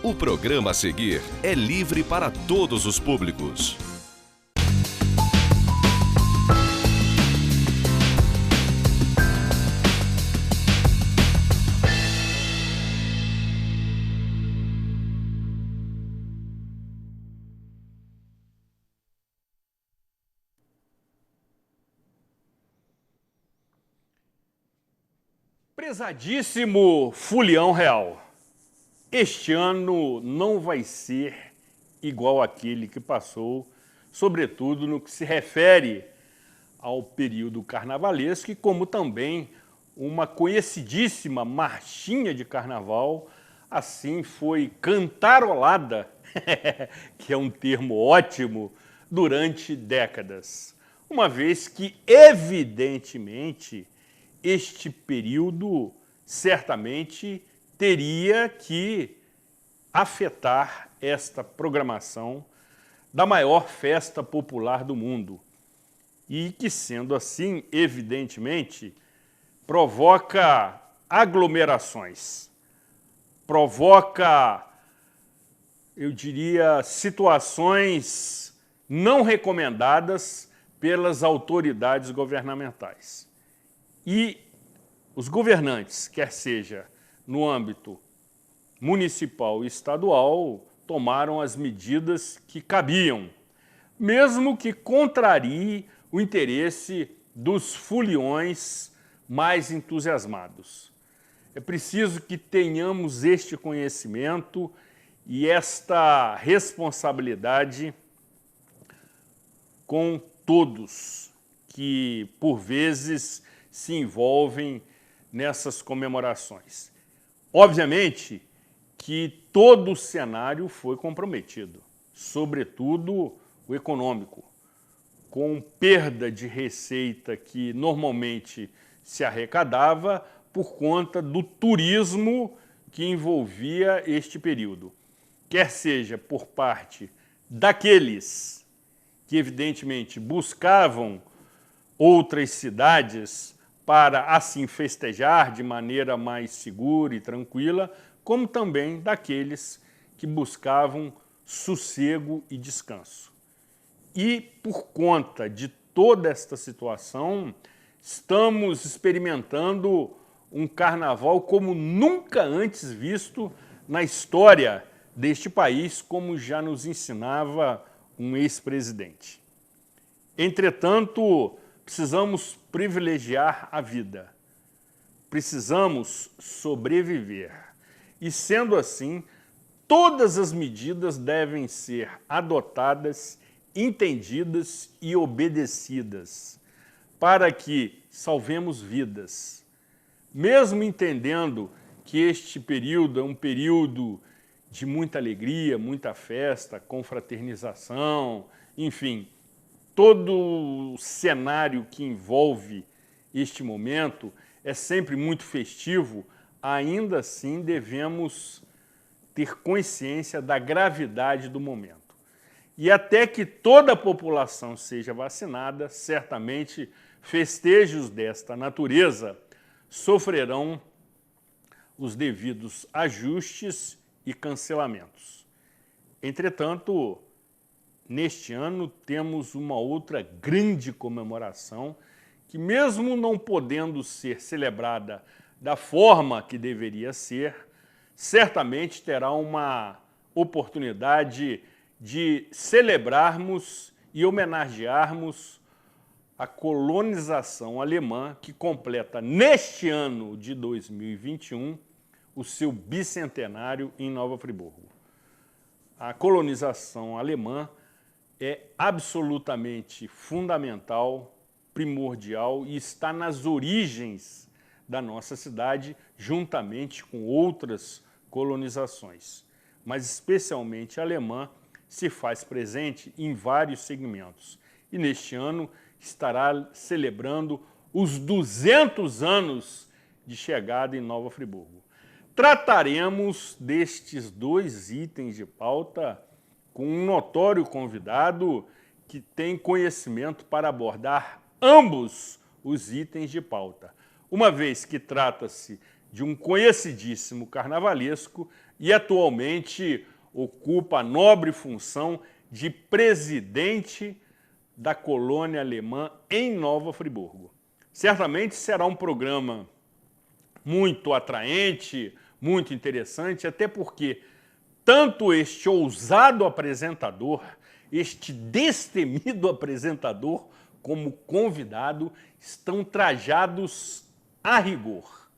O programa a seguir é livre para todos os públicos. Prezadíssimo Fulião Real, este ano não vai ser igual àquele que passou, sobretudo no que se refere ao período carnavalesco e como também uma conhecidíssima marchinha de carnaval assim foi cantarolada, que é um termo ótimo, durante décadas. Uma vez que, evidentemente, este período certamente teria que afetar esta programação da maior festa popular do mundo e que, sendo assim, evidentemente, provoca aglomerações, provoca, eu diria, situações não recomendadas pelas autoridades governamentais. E os governantes, quer seja no âmbito municipal e estadual, tomaram as medidas que cabiam, mesmo que contrarie o interesse dos foliões mais entusiasmados. É preciso que tenhamos este conhecimento e esta responsabilidade com todos que, por vezes, se envolvem nessas comemorações. Obviamente que todo o cenário foi comprometido, sobretudo o econômico, com perda de receita que normalmente se arrecadava por conta do turismo que envolvia este período, quer seja por parte daqueles que evidentemente buscavam outras cidades para assim festejar de maneira mais segura e tranquila, como também daqueles que buscavam sossego e descanso. E por conta de toda esta situação, estamos experimentando um carnaval como nunca antes visto na história deste país, como já nos ensinava um ex-presidente. Entretanto, precisamos privilegiar a vida, precisamos sobreviver. E, sendo assim, todas as medidas devem ser adotadas, entendidas e obedecidas para que salvemos vidas. Mesmo entendendo que este período é um período de muita alegria, muita festa, confraternização, enfim, todo o cenário que envolve este momento é sempre muito festivo, ainda assim devemos ter consciência da gravidade do momento. E até que toda a população seja vacinada, certamente festejos desta natureza sofrerão os devidos ajustes e cancelamentos. Entretanto, neste ano temos uma outra grande comemoração que, mesmo não podendo ser celebrada da forma que deveria ser, certamente terá uma oportunidade de celebrarmos e homenagearmos a colonização alemã que completa neste ano de 2021 o seu bicentenário em Nova Friburgo. A colonização alemã é absolutamente fundamental, primordial e está nas origens da nossa cidade, juntamente com outras colonizações. Mas especialmente a alemã se faz presente em vários segmentos. E neste ano estará celebrando os 200 anos de chegada em Nova Friburgo. Trataremos destes dois itens de pauta com um notório convidado que tem conhecimento para abordar ambos os itens de pauta, uma vez que trata-se de um conhecidíssimo carnavalesco e atualmente ocupa a nobre função de presidente da colônia alemã em Nova Friburgo. Certamente será um programa muito atraente, muito interessante, até porque tanto este ousado apresentador, este destemido apresentador, como convidado, estão trajados a rigor.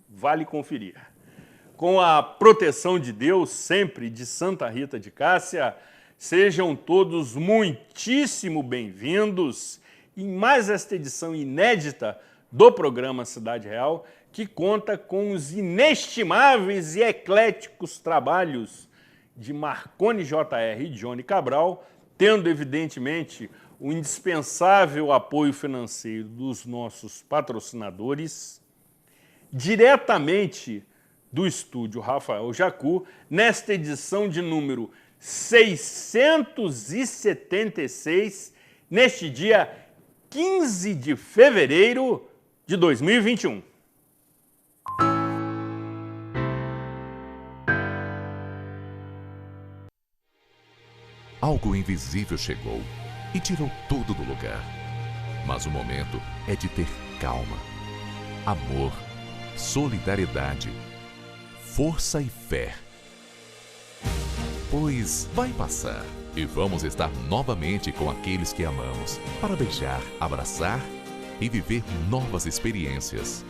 Vale conferir. Com a proteção de Deus, sempre de Santa Rita de Cássia, sejam todos muitíssimo bem-vindos em mais esta edição inédita do programa Cidade Real, que conta com os inestimáveis e ecléticos trabalhos de Marconi Jr. e Johnny Cabral, tendo, evidentemente, o indispensável apoio financeiro dos nossos patrocinadores, diretamente do estúdio Rafael Jacu, nesta edição de número 676, neste dia 15 de fevereiro de 2021. Algo invisível chegou e tirou tudo do lugar. Mas o momento é de ter calma, amor, solidariedade, força e fé. Pois vai passar e vamos estar novamente com aqueles que amamos para beijar, abraçar e viver novas experiências.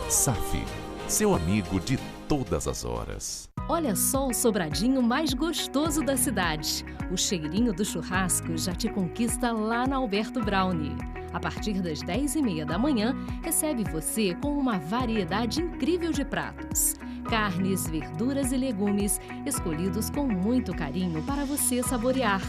SAF, seu amigo de todas as horas. Olha só o sobradinho mais gostoso da cidade. O cheirinho do churrasco já te conquista lá na Alberto Brownie. A partir das 10h30 da manhã, recebe você com uma variedade incrível de pratos. Carnes, verduras e legumes, escolhidos com muito carinho para você saborear.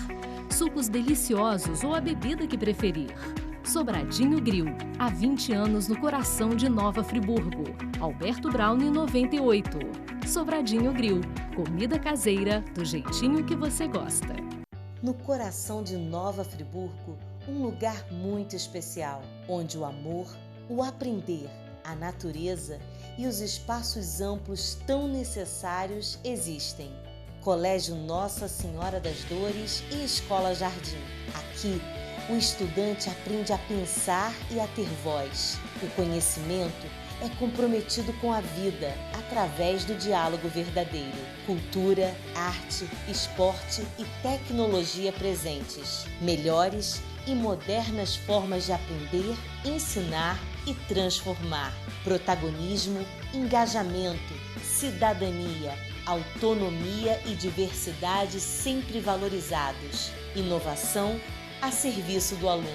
Sucos deliciosos ou a bebida que preferir. Sobradinho Grill, há 20 anos no coração de Nova Friburgo. Alberto Brownie 98. Sobradinho Grill, comida caseira do jeitinho que você gosta. No coração de Nova Friburgo, um lugar muito especial, onde o amor, o aprender, a natureza e os espaços amplos tão necessários existem. Colégio Nossa Senhora das Dores e Escola Jardim. Aqui, o estudante aprende a pensar e a ter voz. O conhecimento é comprometido com a vida através do diálogo verdadeiro. Cultura, arte, esporte e tecnologia presentes. Melhores e modernas formas de aprender, ensinar e transformar. Protagonismo, engajamento, cidadania, autonomia e diversidade sempre valorizados. Inovação a serviço do aluno.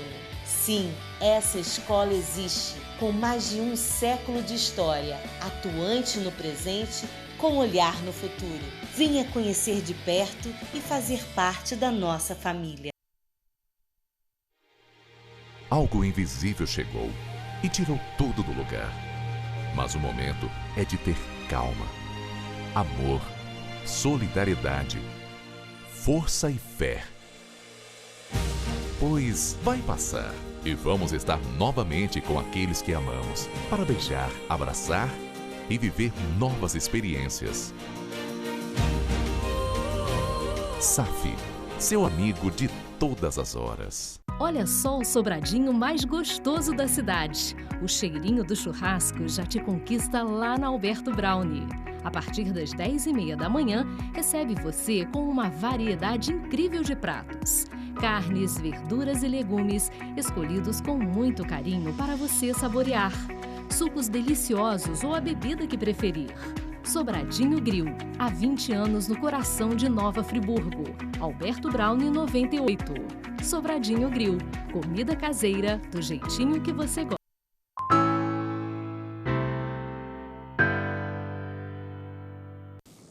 Sim, essa escola existe, com mais de um século de história, atuante no presente, com olhar no futuro. Venha conhecer de perto e fazer parte da nossa família. Algo invisível chegou e tirou tudo do lugar. Mas o momento é de ter calma, amor, solidariedade, força e fé. Pois vai passar e vamos estar novamente com aqueles que amamos para beijar, abraçar e viver novas experiências. SAF, seu amigo de todas as horas. Olha só o sobradinho mais gostoso da cidade. O cheirinho do churrasco já te conquista lá na Alberto Brownie. A partir das 10h30 da manhã, recebe você com uma variedade incrível de pratos. Carnes, verduras e legumes, escolhidos com muito carinho para você saborear. Sucos deliciosos ou a bebida que preferir. Sobradinho Grill, há 20 anos no coração de Nova Friburgo. Alberto Brownie 98. Sobradinho Grill, comida caseira do jeitinho que você gosta.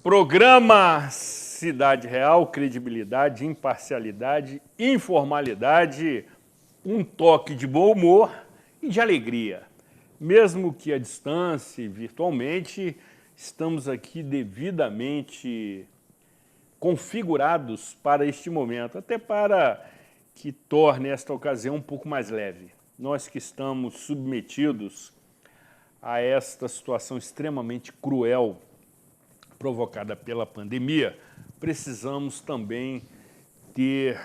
Programa Cidade Real, credibilidade, imparcialidade, informalidade, um toque de bom humor e de alegria. Mesmo que à distância e virtualmente, estamos aqui devidamente configurados para este momento, até para que torne esta ocasião um pouco mais leve. Nós que estamos submetidos a esta situação extremamente cruel provocada pela pandemia, precisamos também ter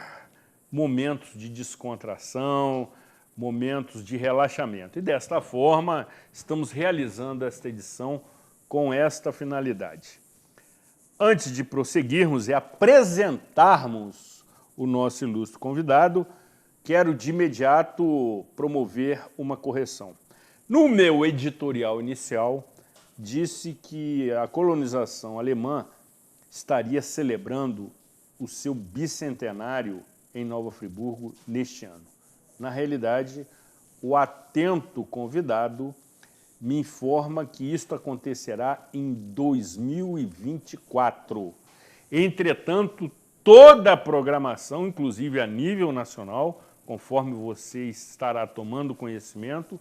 momentos de descontração, momentos de relaxamento. E desta forma, estamos realizando esta edição com esta finalidade. Antes de prosseguirmos e apresentarmos o nosso ilustre convidado, quero de imediato promover uma correção. No meu editorial inicial, disse que a colonização alemã estaria celebrando o seu bicentenário em Nova Friburgo neste ano. Na realidade, o atento convidado me informa que isto acontecerá em 2024. Entretanto, toda a programação, inclusive a nível nacional, conforme você estará tomando conhecimento,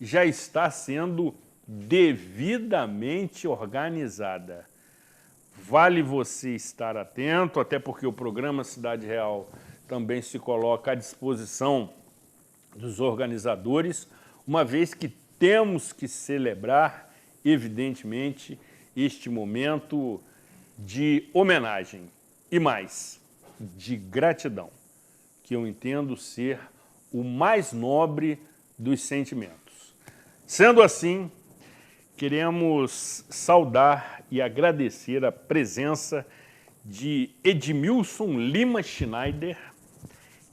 já está sendo devidamente organizada. Vale você estar atento, até porque o programa Cidade Real também se coloca à disposição dos organizadores, uma vez que temos que celebrar, evidentemente, este momento de homenagem e mais, de gratidão, que eu entendo ser o mais nobre dos sentimentos. Sendo assim, queremos saudar e agradecer a presença de Edmilson Lima Schneider,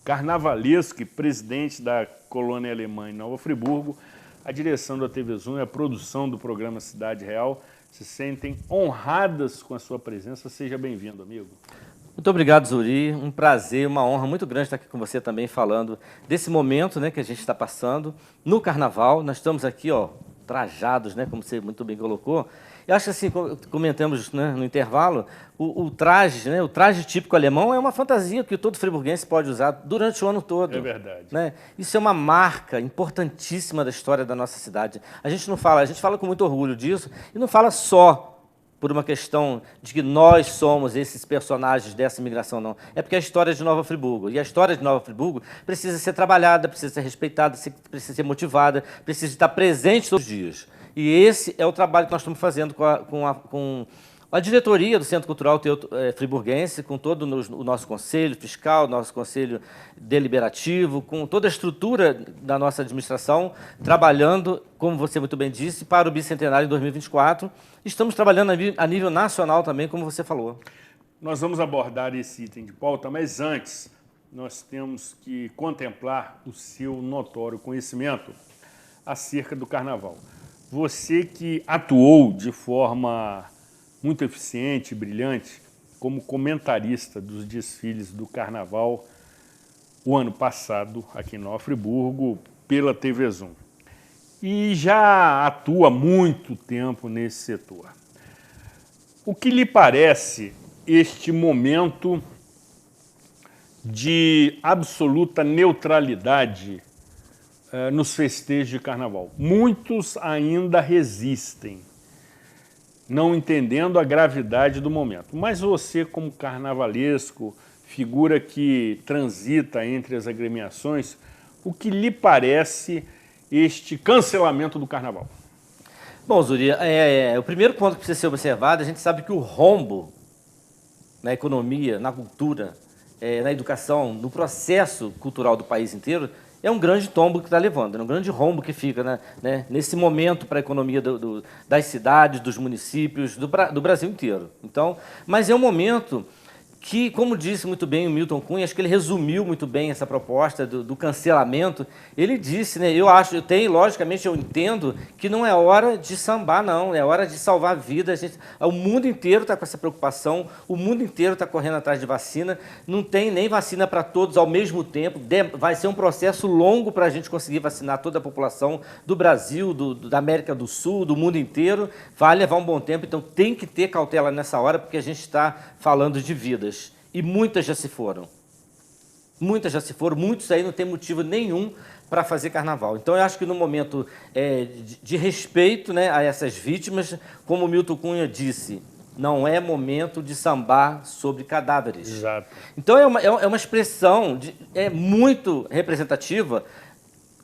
carnavalesco e presidente da colônia alemã em Nova Friburgo. A direção da TV Zoom e a produção do programa Cidade Real se sentem honradas com a sua presença. Seja bem-vindo, amigo. Muito obrigado, Zuri. Um prazer, uma honra muito grande estar aqui com você também falando desse momento, né, que a gente está passando no Carnaval. Nós estamos aqui, trajados, né, como você muito bem colocou. Eu acho que, assim, comentamos, né, no intervalo, o traje, né, o traje típico alemão é uma fantasia que todo friburguense pode usar durante o ano todo. É verdade. Né? Isso é uma marca importantíssima da história da nossa cidade. A gente fala com muito orgulho disso e não fala só por uma questão de que nós somos esses personagens dessa imigração, não. É porque a história de Nova Friburgo. E a história de Nova Friburgo precisa ser trabalhada, precisa ser respeitada, precisa ser motivada, precisa estar presente todos os dias. E esse é o trabalho que nós estamos fazendo com a diretoria do Centro Cultural Friburguense, com todo o nosso conselho fiscal, nosso conselho deliberativo, com toda a estrutura da nossa administração, trabalhando, como você muito bem disse, para o bicentenário em 2024. Estamos trabalhando a nível nacional também, como você falou. Nós vamos abordar esse item de pauta, mas antes nós temos que contemplar o seu notório conhecimento acerca do Carnaval. Você que atuou de forma muito eficiente e brilhante como comentarista dos desfiles do Carnaval o ano passado aqui em Nova Friburgo pela TV Zoom. E já atua há muito tempo nesse setor. O que lhe parece este momento de absoluta neutralidade nos festejos de Carnaval? Muitos ainda resistem, não entendendo a gravidade do momento. Mas você, como carnavalesco, figura que transita entre as agremiações, o que lhe parece este cancelamento do Carnaval? Bom, Zuri, o primeiro ponto que precisa ser observado, a gente sabe que o rombo na economia, na cultura, na educação, no processo cultural do país inteiro, é um grande tombo que está levando, é um grande rombo que fica, né, nesse momento para a economia das cidades, dos municípios, do Brasil inteiro. Então, mas é um momento que, como disse muito bem o Milton Cunha, acho que ele resumiu muito bem essa proposta do cancelamento. Ele disse, né, logicamente eu entendo que não é hora de sambar, não, é hora de salvar vidas. O mundo inteiro está com essa preocupação, o mundo inteiro está correndo atrás de vacina, não tem nem vacina para todos ao mesmo tempo, vai ser um processo longo para a gente conseguir vacinar toda a população do Brasil, da América do Sul, do mundo inteiro, vai levar um bom tempo, então tem que ter cautela nessa hora, porque a gente está falando de vidas. E muitas já se foram. muitas já se foram, muitos aí não tem motivo nenhum para fazer carnaval. Então, eu acho que no momento de respeito, né, a essas vítimas, como o Milton Cunha disse, não é momento de sambar sobre cadáveres. Exato. Então, é uma expressão muito representativa,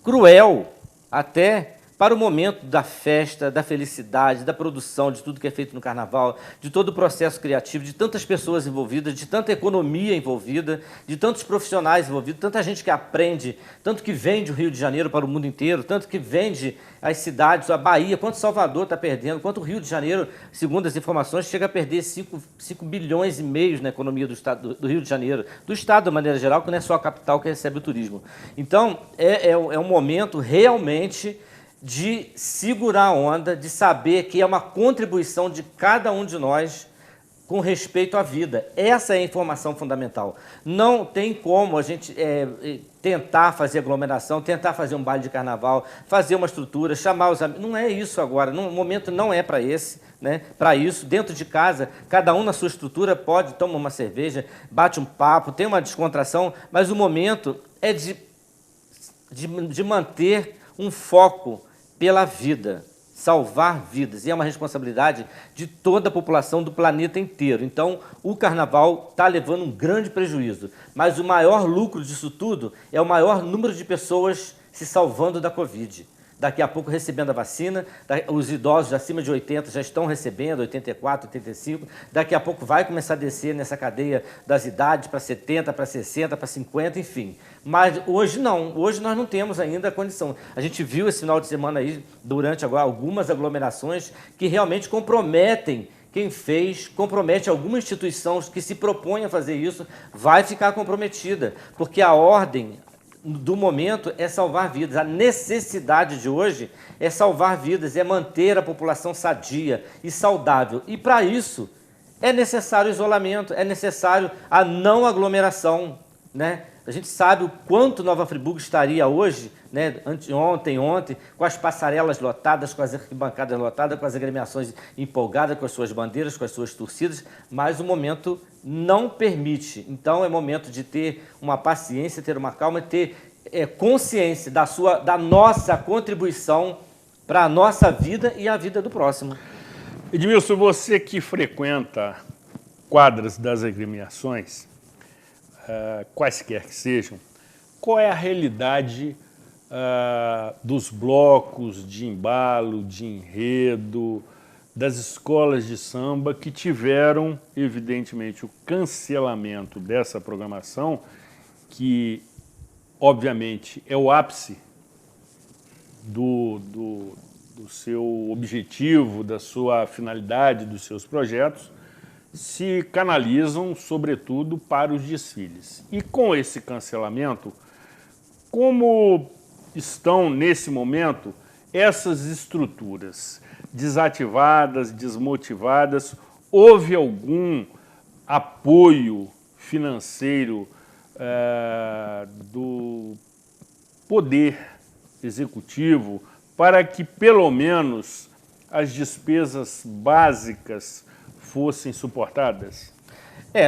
cruel até, para o momento da festa, da felicidade, da produção, de tudo que é feito no carnaval, de todo o processo criativo, de tantas pessoas envolvidas, de tanta economia envolvida, de tantos profissionais envolvidos, tanta gente que aprende, tanto que vende o Rio de Janeiro para o mundo inteiro, tanto que vende as cidades, a Bahia, quanto Salvador está perdendo, quanto o Rio de Janeiro, segundo as informações, chega a perder 5 bilhões e meio na economia do estado do Rio de Janeiro, do estado de maneira geral, que não é só a capital que recebe o turismo. Então, é um momento realmente de segurar a onda, de saber que é uma contribuição de cada um de nós com respeito à vida. Essa é a informação fundamental. Não tem como a gente tentar fazer aglomeração, tentar fazer um baile de carnaval, fazer uma estrutura, chamar os amigos. Não é isso agora, o momento não é para esse, né? Para isso, dentro de casa, cada um na sua estrutura pode tomar uma cerveja, bate um papo, tem uma descontração, mas o momento é de manter um foco pela vida, salvar vidas. E é uma responsabilidade de toda a população do planeta inteiro. Então, o carnaval está levando um grande prejuízo. Mas o maior lucro disso tudo é o maior número de pessoas se salvando da Covid. Daqui a pouco recebendo a vacina, os idosos acima de 80 já estão recebendo, 84, 85, daqui a pouco vai começar a descer nessa cadeia das idades para 70, para 60, para 50, enfim. Mas hoje não, hoje nós não temos ainda a condição. A gente viu esse final de semana aí, durante agora, algumas aglomerações que realmente comprometem quem fez, compromete alguma instituição que se propõe a fazer isso, vai ficar comprometida, porque a ordem do momento é salvar vidas. A necessidade de hoje é salvar vidas, é manter a população sadia e saudável. E para isso é necessário isolamento, é necessário a não aglomeração, né? A gente sabe o quanto Nova Friburgo estaria hoje, né, ontem, com as passarelas lotadas, com as arquibancadas lotadas, com as agremiações empolgadas, com as suas bandeiras, com as suas torcidas, mas o momento não permite. Então é momento de ter uma paciência, ter uma calma, ter consciência da nossa contribuição para a nossa vida e a vida do próximo. Edmilson, você que frequenta quadras das agremiações, quaisquer que sejam, qual é a realidade dos blocos de embalo, de enredo, das escolas de samba que tiveram, evidentemente, o cancelamento dessa programação, que, obviamente, é o ápice do seu objetivo, da sua finalidade, dos seus projetos, se canalizam, sobretudo, para os desfiles. E com esse cancelamento, como estão, nesse momento, essas estruturas desativadas, desmotivadas? Houve algum apoio financeiro do poder executivo para que, pelo menos, as despesas básicas fossem suportadas?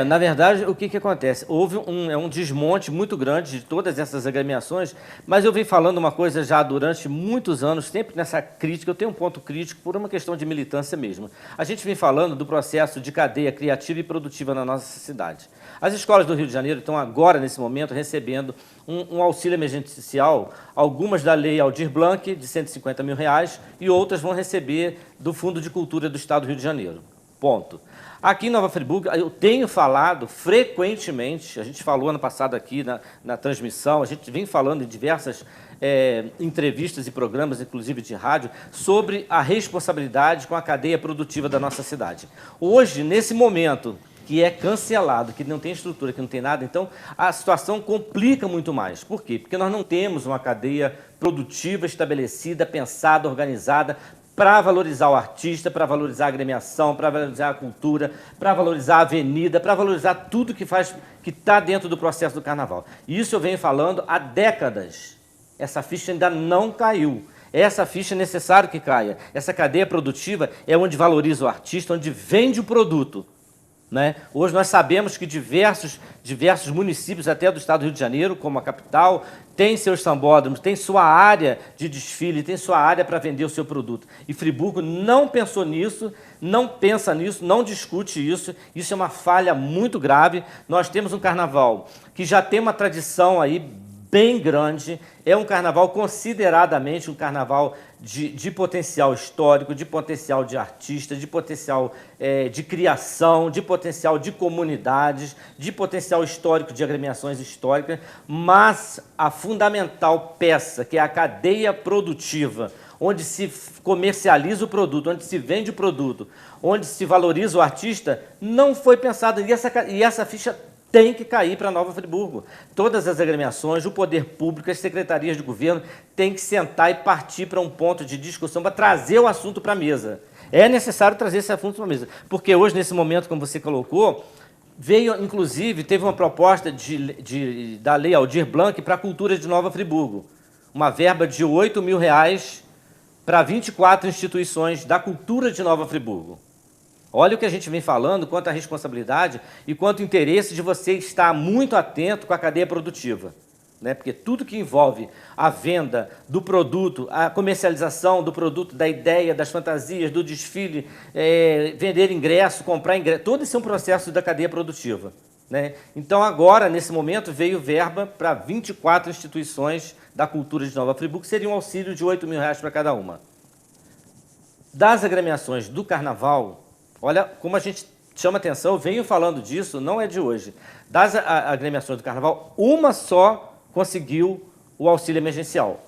Na verdade, o que acontece? Houve um desmonte muito grande de todas essas agremiações, mas eu venho falando uma coisa já durante muitos anos, sempre nessa crítica, eu tenho um ponto crítico por uma questão de militância mesmo. A gente vem falando do processo de cadeia criativa e produtiva na nossa cidade. As escolas do Rio de Janeiro estão agora, nesse momento, recebendo um auxílio emergencial, algumas da Lei Aldir Blanc, de R$150 mil, e outras vão receber do Fundo de Cultura do Estado do Rio de Janeiro. Ponto. Aqui em Nova Friburgo, eu tenho falado frequentemente, a gente falou ano passado aqui na transmissão, a gente vem falando em diversas entrevistas e programas, inclusive de rádio, sobre a responsabilidade com a cadeia produtiva da nossa cidade. Hoje, nesse momento que é cancelado, que não tem estrutura, que não tem nada, então a situação complica muito mais. Por quê? Porque nós não temos uma cadeia produtiva estabelecida, pensada, organizada, para valorizar o artista, para valorizar a agremiação, para valorizar a cultura, para valorizar a avenida, para valorizar tudo que está dentro do processo do carnaval. E isso eu venho falando há décadas. Essa ficha ainda não caiu. Essa ficha é necessário que caia. Essa cadeia produtiva é onde valoriza o artista, onde vende o produto. né? Hoje nós sabemos que diversos municípios, até do estado do Rio de Janeiro, como a capital, tem seus sambódromos, tem sua área de desfile, tem sua área para vender o seu produto. E Friburgo não pensou nisso, não pensa nisso, não discute isso. Isso é uma falha muito grave. Nós temos um carnaval que já tem uma tradição aí bem grande, é um carnaval consideradamente um carnaval de potencial histórico, de potencial de artista, de potencial de criação, de potencial de comunidades, de potencial histórico de agremiações históricas, mas a fundamental peça, que é a cadeia produtiva, onde se comercializa o produto, onde se vende o produto, onde se valoriza o artista, não foi pensada. E essa ficha tem que cair para Nova Friburgo. Todas as agremiações, o poder público, as secretarias de governo têm que sentar e partir para um ponto de discussão para trazer o assunto para a mesa. É necessário trazer esse assunto para a mesa, porque hoje, nesse momento, como você colocou, veio, inclusive, teve uma proposta da Lei Aldir Blanc para a cultura de Nova Friburgo, uma verba de R$ 8.000 para 24 instituições da cultura de Nova Friburgo. Olha o que a gente vem falando quanto à responsabilidade e quanto ao interesse de você estar muito atento com a cadeia produtiva, né? Porque tudo que envolve a venda do produto, a comercialização do produto, da ideia, das fantasias, do desfile, vender ingresso, comprar ingresso, todo esse é um processo da cadeia produtiva, né? Então, agora, nesse momento, veio verba para 24 instituições da cultura de Nova Friburgo, que seria um auxílio de R$ 8.000 para cada uma. Das agremiações do Carnaval, olha como a gente chama atenção, eu venho falando disso, não é de hoje. Das agremiações do Carnaval, uma só conseguiu o auxílio emergencial,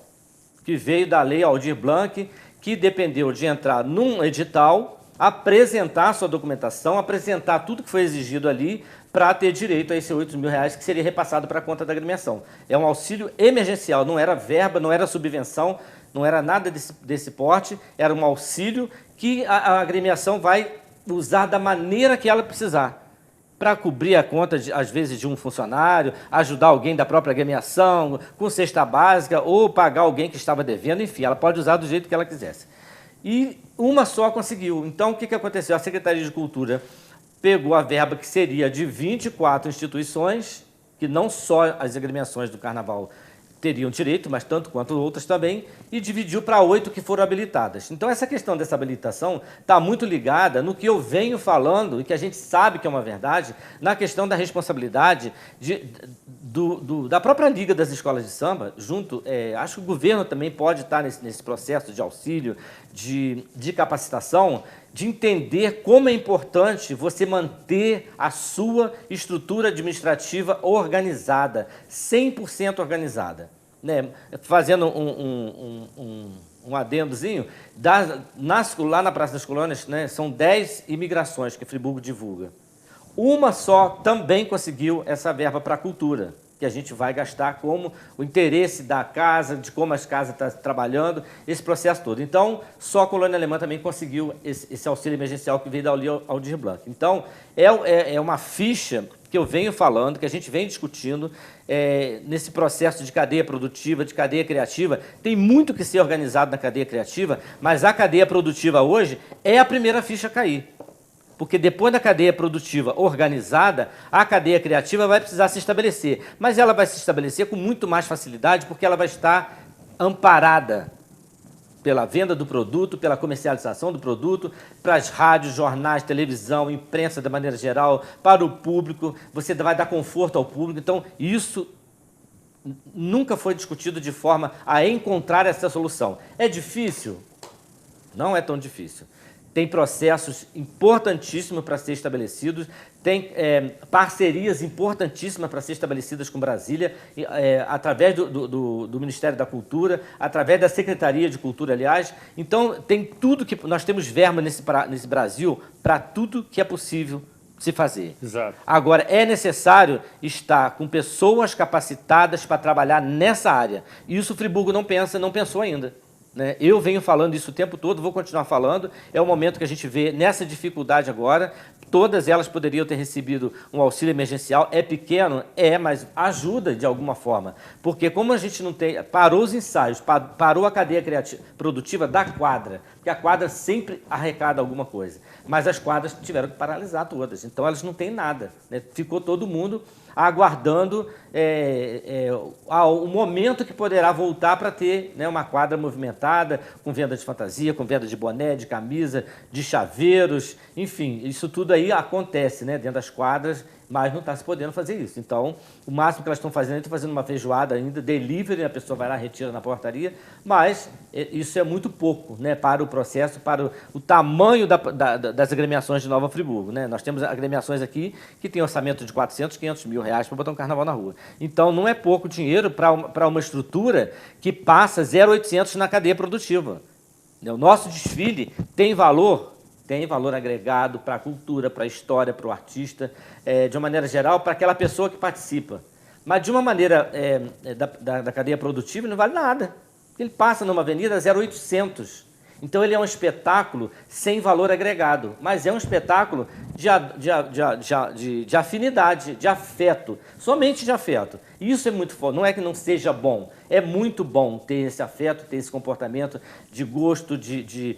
que veio da Lei Aldir Blanc, que dependeu de entrar num edital, apresentar sua documentação, apresentar tudo que foi exigido ali para ter direito a esses R$ 8.000 que seria repassado para a conta da agremiação. É um auxílio emergencial, não era verba, não era subvenção, não era nada desse porte, era um auxílio que a agremiação vai usar da maneira que ela precisar, para cobrir a conta, às vezes, de um funcionário, ajudar alguém da própria agremiação, com cesta básica, ou pagar alguém que estava devendo, enfim, ela pode usar do jeito que ela quisesse. E uma só conseguiu. Então, o que aconteceu? A Secretaria de Cultura pegou a verba que seria de 24 instituições, que não só as agremiações do Carnaval teriam direito, mas tanto quanto outras também, e dividiu para 8 que foram habilitadas. Então, essa questão dessa habilitação está muito ligada no que eu venho falando, e que a gente sabe que é uma verdade, na questão da responsabilidade da própria Liga das Escolas de Samba, junto, acho que o governo também pode estar nesse processo de auxílio, de capacitação, de entender como é importante você manter a sua estrutura administrativa organizada, 100% organizada, né? Fazendo um adendozinho, lá na Praça das Colônias, né, são 10 imigrações que Friburgo divulga. Uma só também conseguiu essa verba para a cultura, que a gente vai gastar como o interesse da casa, de como as casas estão trabalhando, esse processo todo. Então, só a Colônia Alemã também conseguiu esse auxílio emergencial que veio da Aldir Blanc. Então, é uma ficha que eu venho falando, que a gente vem discutindo, nesse processo de cadeia produtiva, de cadeia criativa. Tem muito que ser organizado na cadeia criativa, mas a cadeia produtiva hoje é a primeira ficha a cair. Porque depois da cadeia produtiva organizada, a cadeia criativa vai precisar se estabelecer. Mas ela vai se estabelecer com muito mais facilidade, porque ela vai estar amparada pela venda do produto, pela comercialização do produto, para as rádios, jornais, televisão, imprensa de maneira geral, para o público. Você vai dar conforto ao público. Então, isso nunca foi discutido de forma a encontrar essa solução. É difícil? Não é tão difícil. Tem processos importantíssimos para ser estabelecidos, tem parcerias importantíssimas para ser estabelecidas com Brasília, através do Ministério da Cultura, através da Secretaria de Cultura, aliás. Então, tem tudo que nós temos verba nesse Brasil para tudo que é possível se fazer. Exato. Agora, é necessário estar com pessoas capacitadas para trabalhar nessa área. E isso o Friburgo não pensou ainda. Né? Eu venho falando isso o tempo todo, vou continuar falando. É o momento que a gente vê nessa dificuldade agora, todas elas poderiam ter recebido um auxílio emergencial. É pequeno? É, mas ajuda de alguma forma. Porque como a gente não tem... Parou os ensaios, parou a cadeia produtiva da quadra, porque a quadra sempre arrecada alguma coisa. Mas as quadras tiveram que paralisar todas, então elas não têm nada, né? Ficou todo mundo aguardando o momento que poderá voltar para ter, né, uma quadra movimentada, com venda de fantasia, com venda de boné, de camisa, de chaveiros, enfim, isso tudo aí acontece, né, dentro das quadras, mas não está se podendo fazer isso. Então, o máximo que elas estão fazendo uma feijoada ainda, delivery, a pessoa vai lá, retira na portaria, mas isso é muito pouco, né, para o processo, para o tamanho das agremiações de Nova Friburgo, né? Nós temos agremiações aqui que tem orçamento de 400, 500 mil reais para botar um carnaval na rua. Então, não é pouco dinheiro para uma estrutura que passa 0,800 na cadeia produtiva. O nosso desfile tem valor agregado para a cultura, para a história, para o artista, de uma maneira geral, para aquela pessoa que participa. Mas, de uma maneira da cadeia produtiva, não vale nada. Ele passa numa avenida 0,800. Então, ele é um espetáculo sem valor agregado, mas é um espetáculo de afinidade, de afeto, somente de afeto. Isso é muito forte, não é que não seja bom, é muito bom ter esse afeto, ter esse comportamento de gosto, de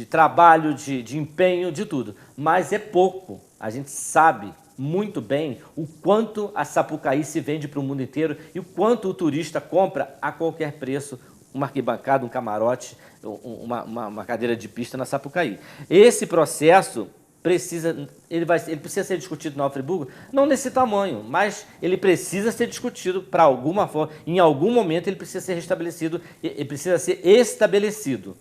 trabalho, de empenho, de tudo. Mas é pouco, a gente sabe muito bem o quanto a Sapucaí se vende para o mundo inteiro e o quanto o turista compra a qualquer preço uma arquibancada, um camarote, uma cadeira de pista na Sapucaí. Esse processo precisa ser discutido em Nova Friburgo, não nesse tamanho, mas ele precisa ser discutido para alguma forma, em algum momento ele precisa ser restabelecido, ele precisa ser estabelecido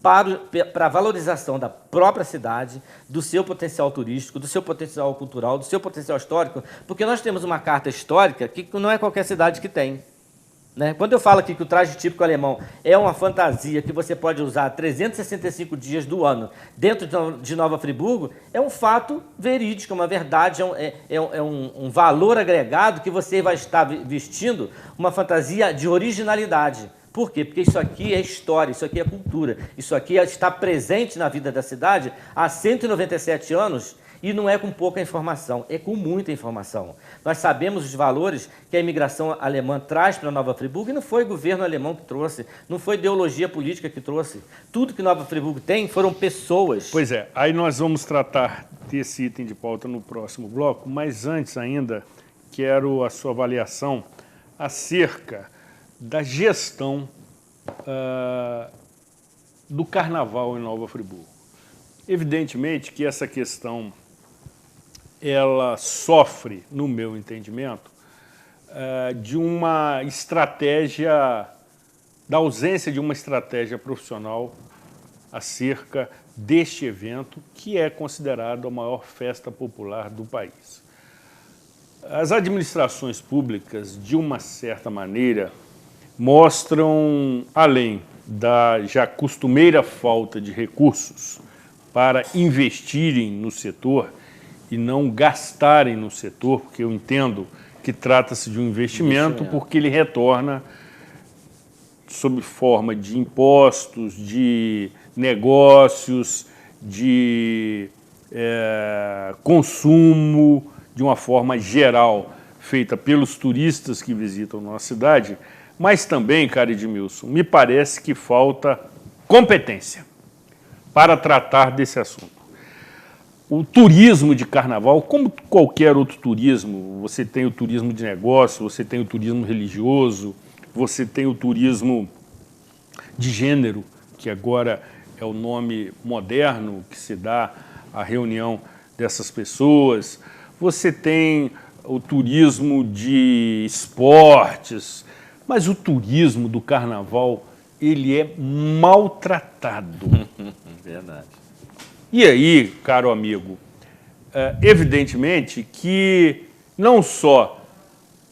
para a valorização da própria cidade, do seu potencial turístico, do seu potencial cultural, do seu potencial histórico, porque nós temos uma carta histórica que não é qualquer cidade que tem. Né? Quando eu falo aqui que o traje típico alemão é uma fantasia que você pode usar 365 dias do ano dentro de Nova Friburgo, é um fato verídico, é uma verdade, é um valor agregado que você vai estar vestindo uma fantasia de originalidade. Por quê? Porque isso aqui é história, isso aqui é cultura, isso aqui está presente na vida da cidade há 197 anos e não é com pouca informação, é com muita informação. Nós sabemos os valores que a imigração alemã traz para Nova Friburgo e não foi o governo alemão que trouxe, não foi ideologia política que trouxe. Tudo que Nova Friburgo tem foram pessoas. Pois é, aí nós vamos tratar desse item de pauta no próximo bloco, mas antes ainda quero a sua avaliação acerca da gestão do carnaval em Nova Friburgo. Evidentemente que essa questão ela sofre, no meu entendimento, de uma estratégia, da ausência de uma estratégia profissional acerca deste evento, que é considerado a maior festa popular do país. As administrações públicas, de uma certa maneira, mostram, além da já costumeira falta de recursos para investirem no setor e não gastarem no setor, porque eu entendo que trata-se de um investimento, porque ele retorna sob forma de impostos, de negócios, de consumo, de uma forma geral, feita pelos turistas que visitam nossa cidade, mas também, cara Edmilson, me parece que falta competência para tratar desse assunto. O turismo de carnaval, como qualquer outro turismo, você tem o turismo de negócio, você tem o turismo religioso, você tem o turismo de gênero, que agora é o nome moderno que se dá à reunião dessas pessoas, você tem o turismo de esportes, mas o turismo do carnaval, ele é maltratado. Verdade. E aí, caro amigo, evidentemente que não só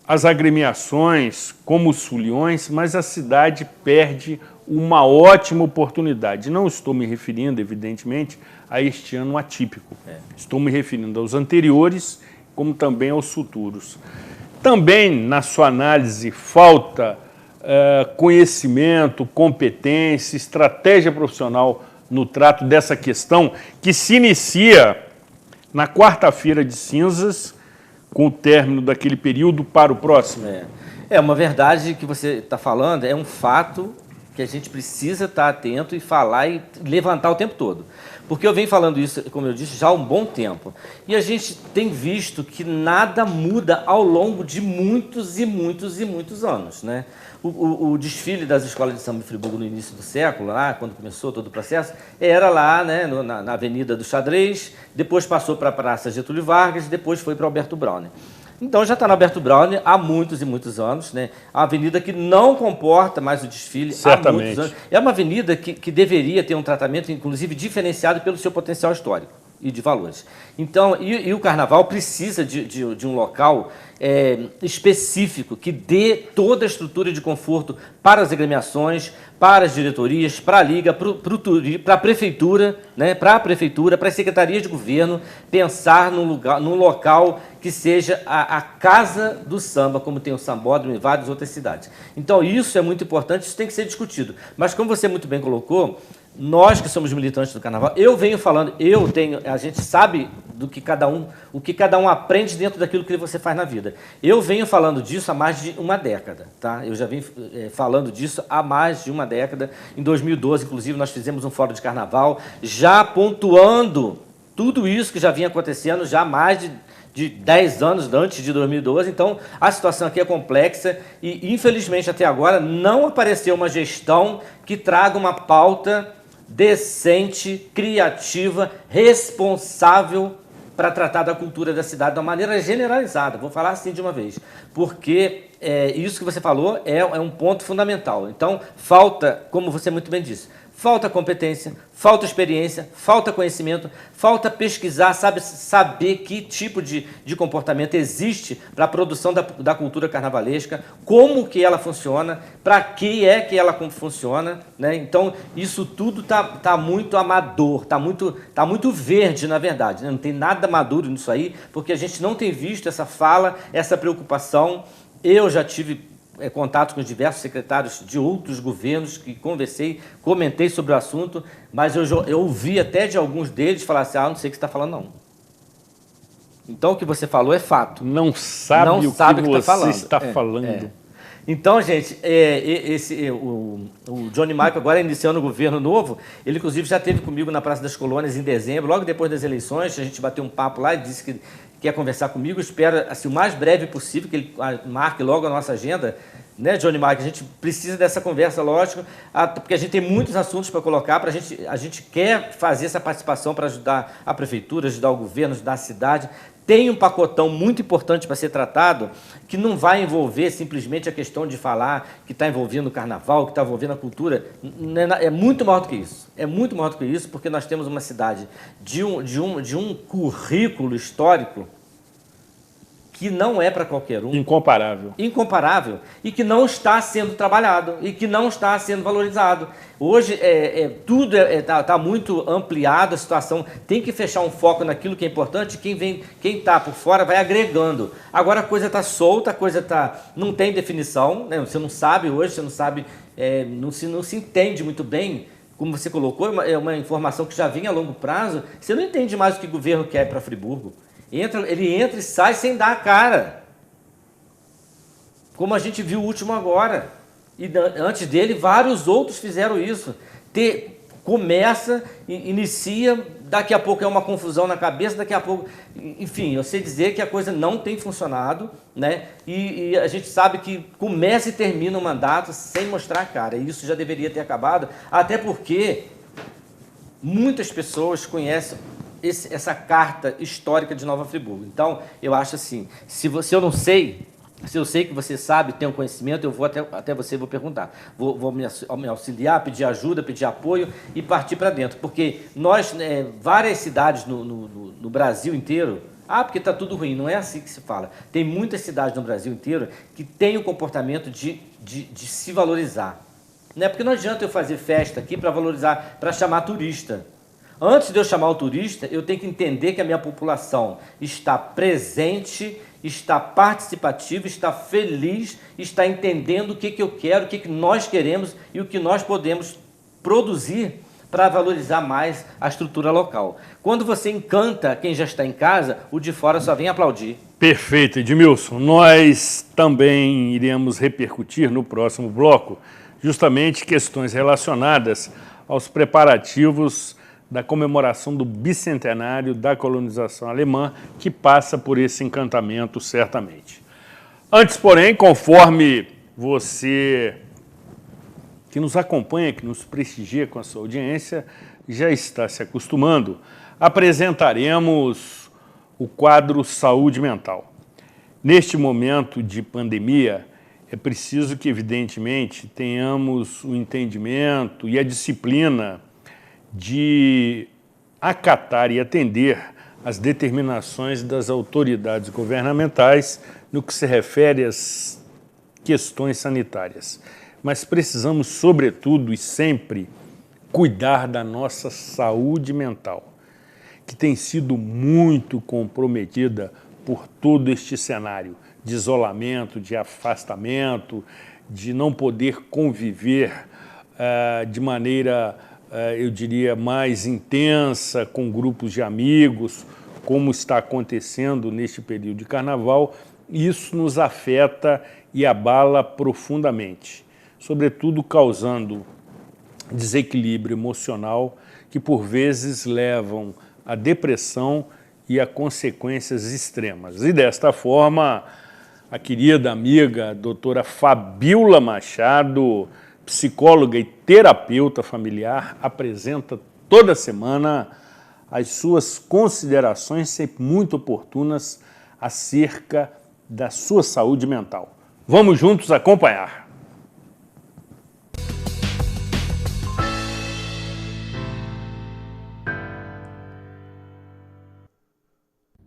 as agremiações como os foliões, mas a cidade perde uma ótima oportunidade. Não estou me referindo, evidentemente, a este ano atípico. Estou me referindo aos anteriores, como também aos futuros. Também, na sua análise, falta conhecimento, competência, estratégia profissional no trato dessa questão, que se inicia na quarta-feira de cinzas, com o término daquele período para o próximo? É uma verdade que você está falando, é um fato que a gente precisa estar atento e falar e levantar o tempo todo. Porque eu venho falando isso, como eu disse, já há um bom tempo. E a gente tem visto que nada muda ao longo de muitos e muitos e muitos anos, né? O desfile das escolas de samba de Friburgo no início do século, lá, quando começou todo o processo, era lá, né, na Avenida do Xadrez, depois passou para a Praça Getúlio Vargas, depois foi para Alberto Browne. Então já está no Alberto Browne há muitos e muitos anos, né? A avenida que não comporta mais o desfile há muitos anos. É uma avenida que deveria ter um tratamento, inclusive, diferenciado pelo seu potencial histórico e de valores. Então, e o Carnaval precisa de um local específico que dê toda a estrutura de conforto para as agremiações, para as diretorias, para a Liga, para a Prefeitura, né, para as secretarias de governo, pensar num local que seja a casa do samba, como tem o Sambódromo em várias outras cidades. Então, isso é muito importante, isso tem que ser discutido. Mas, como você muito bem colocou, nós que somos militantes do Carnaval, eu venho falando, a gente sabe o que cada um aprende dentro daquilo que você faz na vida. Eu venho falando disso há mais de uma década, tá? Eu já venho falando disso há mais de uma década. Em 2012, inclusive, nós fizemos um fórum de Carnaval, já pontuando tudo isso que já vinha acontecendo já há mais de 10 anos antes de 2012. Então, a situação aqui é complexa e, infelizmente, até agora, não apareceu uma gestão que traga uma pauta decente, criativa, responsável para tratar da cultura da cidade de uma maneira generalizada. Vou falar assim de uma vez, porque isso que você falou é um ponto fundamental. Então, falta, como você muito bem disse, falta competência, falta experiência, falta conhecimento, falta pesquisar, saber que tipo de comportamento existe para a produção da cultura carnavalesca, como que ela funciona, para que ela funciona, né? Então, isso tudo tá muito amador, tá muito verde, na verdade, né? Não tem nada maduro nisso aí, porque a gente não tem visto essa fala, essa preocupação. Eu já tive contato com diversos secretários de outros governos que comentei sobre o assunto, mas eu ouvi até de alguns deles falar assim, não sei o que você está falando, não. Então, o que você falou é fato. Não sabe o que você está falando. Então, gente, o Johnny Michael, agora iniciando o governo novo, ele, inclusive, já esteve comigo na Praça das Colônias em dezembro, logo depois das eleições, a gente bateu um papo lá e disse que quer conversar comigo, espero assim, o mais breve possível, que ele marque logo a nossa agenda, né, Johnny Michael? A gente precisa dessa conversa, lógico, porque a gente tem muitos assuntos para colocar, a gente quer fazer essa participação para ajudar a prefeitura, ajudar o governo, ajudar a cidade. Tem um pacotão muito importante para ser tratado, que não vai envolver simplesmente a questão de falar que está envolvendo o carnaval, que está envolvendo a cultura. É muito maior do que isso. É muito maior do que isso, porque nós temos uma cidade de um currículo histórico que não é para qualquer um. Incomparável. Incomparável. E que não está sendo trabalhado, e que não está sendo valorizado. Hoje, tudo está muito ampliado, a situação tem que fechar um foco naquilo que é importante, quem está por fora vai agregando. Agora a coisa está solta, a coisa não tem definição, né? Você não sabe hoje, você não sabe, não se entende muito bem, como você colocou, é uma informação que já vinha a longo prazo, você não entende mais o que o governo quer para Friburgo. Ele entra e sai sem dar a cara. Como a gente viu o último agora. E antes dele, vários outros fizeram isso. Começa, inicia, daqui a pouco é uma confusão na cabeça, daqui a pouco... Enfim, eu sei dizer que a coisa não tem funcionado, né? E a gente sabe que começa e termina o mandato sem mostrar a cara. E isso já deveria ter acabado, até porque muitas pessoas conhecem essa carta histórica de Nova Friburgo. Então, eu acho assim, se eu sei que você sabe, tem um conhecimento, eu vou até você vou perguntar. Vou me auxiliar, pedir ajuda, pedir apoio e partir para dentro. Porque nós, várias cidades no Brasil inteiro, porque está tudo ruim, não é assim que se fala. Tem muitas cidades no Brasil inteiro que têm o comportamento de se valorizar. Não é porque não adianta eu fazer festa aqui para valorizar, para chamar turista. Antes de eu chamar o turista, eu tenho que entender que a minha população está presente, está participativa, está feliz, está entendendo o que eu quero, o que nós queremos e o que nós podemos produzir para valorizar mais a estrutura local. Quando você encanta quem já está em casa, o de fora só vem aplaudir. Perfeito, Edmilson. Nós também iremos repercutir no próximo bloco justamente questões relacionadas aos preparativos da comemoração do bicentenário da colonização alemã, que passa por esse encantamento certamente. Antes, porém, conforme você que nos acompanha, que nos prestigia com a sua audiência, já está se acostumando, apresentaremos o quadro Saúde Mental. Neste momento de pandemia, é preciso que, evidentemente, tenhamos o entendimento e a disciplina de acatar e atender às determinações das autoridades governamentais no que se refere às questões sanitárias. Mas precisamos, sobretudo e sempre, cuidar da nossa saúde mental, que tem sido muito comprometida por todo este cenário de isolamento, de afastamento, de não poder conviver de maneira, eu diria, mais intensa com grupos de amigos, como está acontecendo neste período de carnaval. Isso nos afeta e abala profundamente, sobretudo causando desequilíbrio emocional que, por vezes, levam à depressão e a consequências extremas. E, desta forma, a querida amiga doutora Fabíola Machado, psicóloga e terapeuta familiar, apresenta toda semana as suas considerações sempre muito oportunas acerca da sua saúde mental. Vamos juntos acompanhar.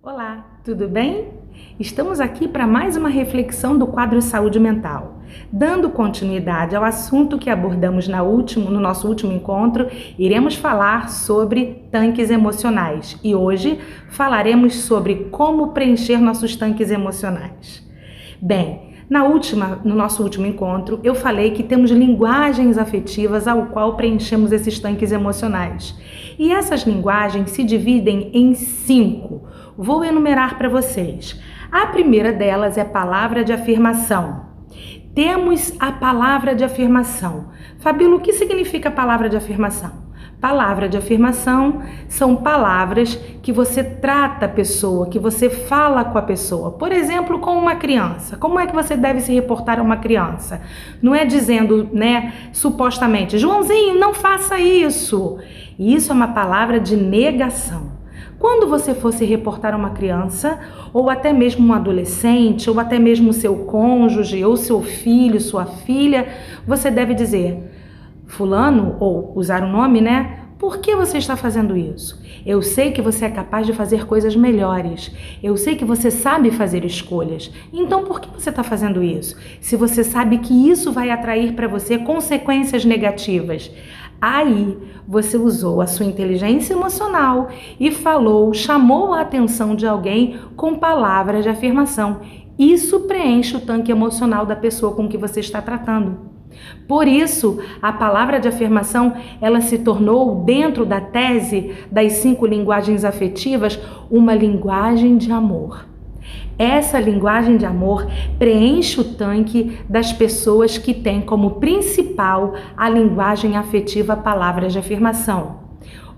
Olá, tudo bem? Estamos aqui para mais uma reflexão do quadro Saúde Mental. Dando continuidade ao assunto que abordamos no nosso último encontro, iremos falar sobre tanques emocionais e hoje falaremos sobre como preencher nossos tanques emocionais. Bem, no nosso último encontro, eu falei que temos linguagens afetivas ao qual preenchemos esses tanques emocionais. E essas linguagens se dividem em 5. Vou enumerar para vocês. A primeira delas é palavra de afirmação. Temos a palavra de afirmação. Fabíola, o que significa palavra de afirmação? Palavra de afirmação são palavras que você trata a pessoa, que você fala com a pessoa. Por exemplo, com uma criança. Como é que você deve se reportar a uma criança? Não é dizendo, supostamente, Joãozinho, não faça isso. Isso é uma palavra de negação. Quando você for se reportar a uma criança, ou até mesmo um adolescente, ou até mesmo seu cônjuge, ou seu filho, sua filha, você deve dizer, fulano, ou usar o nome, por que você está fazendo isso? Eu sei que você é capaz de fazer coisas melhores. Eu sei que você sabe fazer escolhas. Então, por que você está fazendo isso? Se você sabe que isso vai atrair para você consequências negativas. Aí, você usou a sua inteligência emocional e chamou a atenção de alguém com palavras de afirmação. Isso preenche o tanque emocional da pessoa com que você está tratando. Por isso, a palavra de afirmação, ela se tornou, dentro da tese das 5 linguagens afetivas, uma linguagem de amor. Essa linguagem de amor preenche o tanque das pessoas que têm como principal a linguagem afetiva, palavras de afirmação.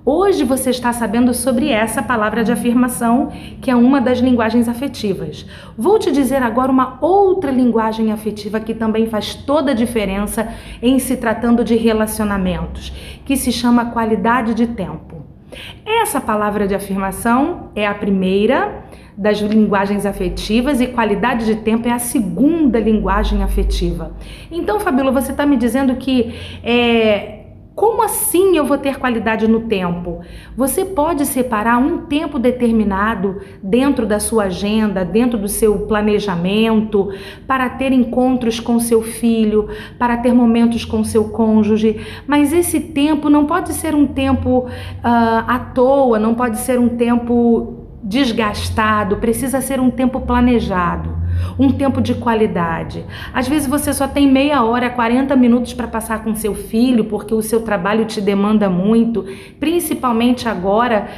Hoje você está sabendo sobre essa palavra de afirmação, que é uma das linguagens afetivas. Vou te dizer agora uma outra linguagem afetiva que também faz toda a diferença em se tratando de relacionamentos, que se chama qualidade de tempo. Essa palavra de afirmação é a primeira das linguagens afetivas e qualidade de tempo é a segunda linguagem afetiva. Então, Fabíola, você está me dizendo que como assim eu vou ter qualidade no tempo? Você pode separar um tempo determinado dentro da sua agenda, dentro do seu planejamento, para ter encontros com seu filho, para ter momentos com seu cônjuge, mas esse tempo não pode ser um tempo à toa, não pode ser um tempo desgastado, precisa ser um tempo planejado. um tempo de qualidade. Às vezes você só tem meia hora, 40 minutos para passar com seu filho, porque o seu trabalho te demanda muito, principalmente agora,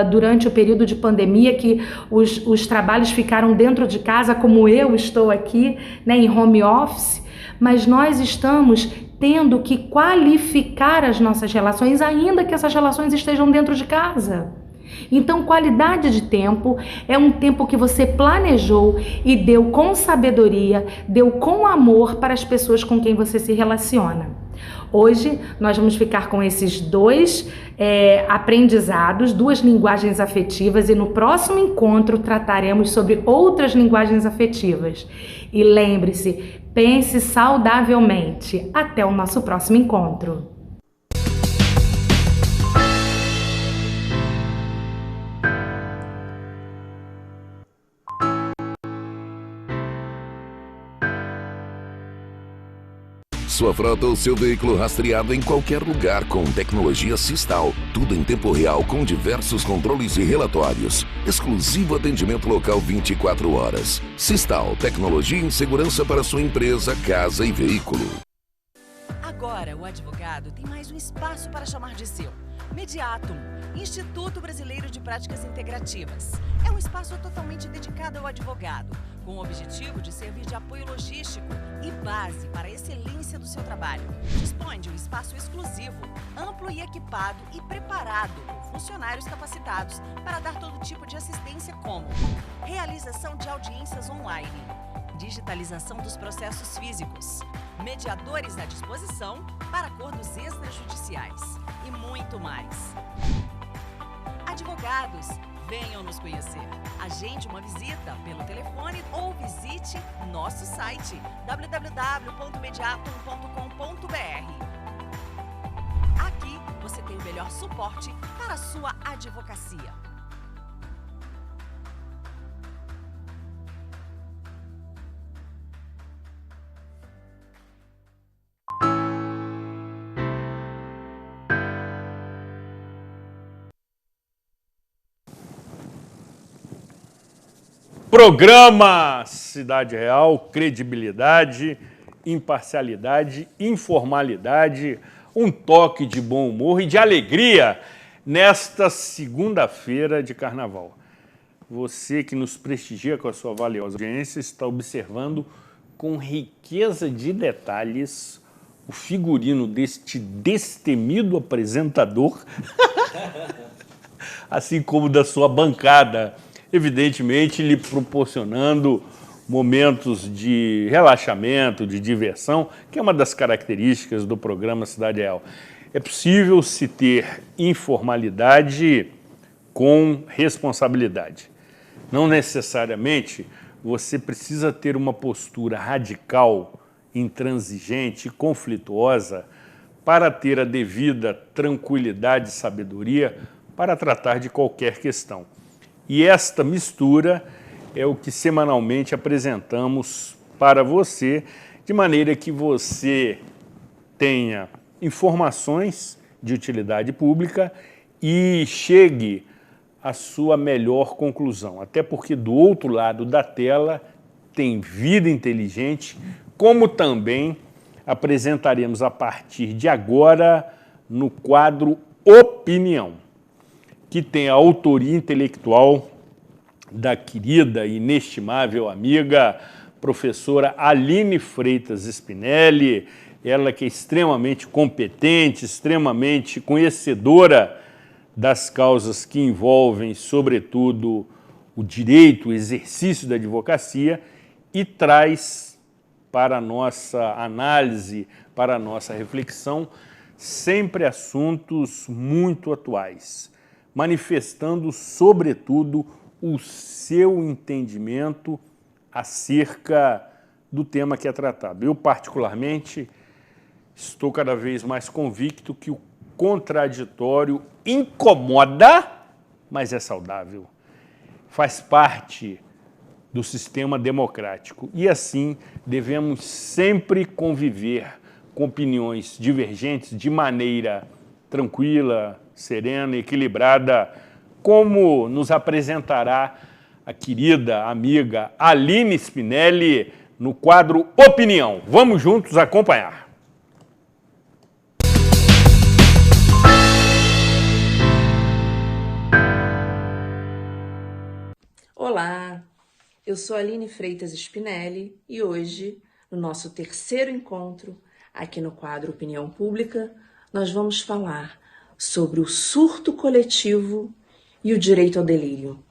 durante o período de pandemia, que os trabalhos ficaram dentro de casa, como eu estou aqui, né, em home office, mas nós estamos tendo que qualificar as nossas relações, ainda que essas relações estejam dentro de casa. Então, qualidade de tempo é um tempo que você planejou e deu com sabedoria, deu com amor para as pessoas com quem você se relaciona. Hoje, nós vamos ficar com esses dois aprendizados, duas linguagens afetivas, e no próximo encontro trataremos sobre outras linguagens afetivas. E lembre-se, pense saudavelmente. Até o nosso próximo encontro. Sua frota ou seu veículo rastreado em qualquer lugar com tecnologia Sistal. Tudo em tempo real com diversos controles e relatórios. Exclusivo atendimento local 24 horas. Sistal, tecnologia em segurança para sua empresa, casa e veículo. Agora o advogado tem mais um espaço para chamar de seu. Mediatum, Instituto Brasileiro de Práticas Integrativas. É um espaço totalmente dedicado ao advogado, com o objetivo de servir de apoio logístico e base para a excelência do seu trabalho. Dispõe de um espaço exclusivo, amplo e equipado e preparado com funcionários capacitados para dar todo tipo de assistência, como realização de audiências online, digitalização dos processos físicos, mediadores à disposição para acordos extrajudiciais e muito mais. Advogados, venham nos conhecer. Agende uma visita pelo telefone ou visite nosso site www.mediatum.com.br. Aqui você tem o melhor suporte para a sua advocacia. Programa Cidade Real, credibilidade, imparcialidade, informalidade, um toque de bom humor e de alegria nesta segunda-feira de carnaval. Você que nos prestigia com a sua valiosa audiência está observando com riqueza de detalhes o figurino deste destemido apresentador, assim como da sua bancada, evidentemente lhe proporcionando momentos de relaxamento, de diversão, que é uma das características do programa Cidade Real. É possível se ter informalidade com responsabilidade. Não necessariamente você precisa ter uma postura radical, intransigente, conflituosa para ter a devida tranquilidade e sabedoria para tratar de qualquer questão. E esta mistura é o que semanalmente apresentamos para você, de maneira que você tenha informações de utilidade pública e chegue à sua melhor conclusão. Até porque do outro lado da tela tem vida inteligente, como também apresentaremos a partir de agora no quadro Opinião, que tem a autoria intelectual da querida e inestimável amiga professora Aline Freitas Spinelli, ela que é extremamente competente, extremamente conhecedora das causas que envolvem, sobretudo, o direito, o exercício da advocacia, e traz para a nossa análise, para a nossa reflexão, sempre assuntos muito atuais, manifestando, sobretudo, o seu entendimento acerca do tema que é tratado. Eu, particularmente, estou cada vez mais convicto que o contraditório incomoda, mas é saudável. Faz parte do sistema democrático e, assim, devemos sempre conviver com opiniões divergentes de maneira tranquila, serena, equilibrada, como nos apresentará a querida amiga Aline Spinelli no quadro Opinião. Vamos juntos acompanhar. Olá, eu sou Aline Freitas Spinelli e hoje, no nosso terceiro encontro aqui no quadro Opinião Pública, nós vamos falar sobre o surto coletivo e o direito ao delírio.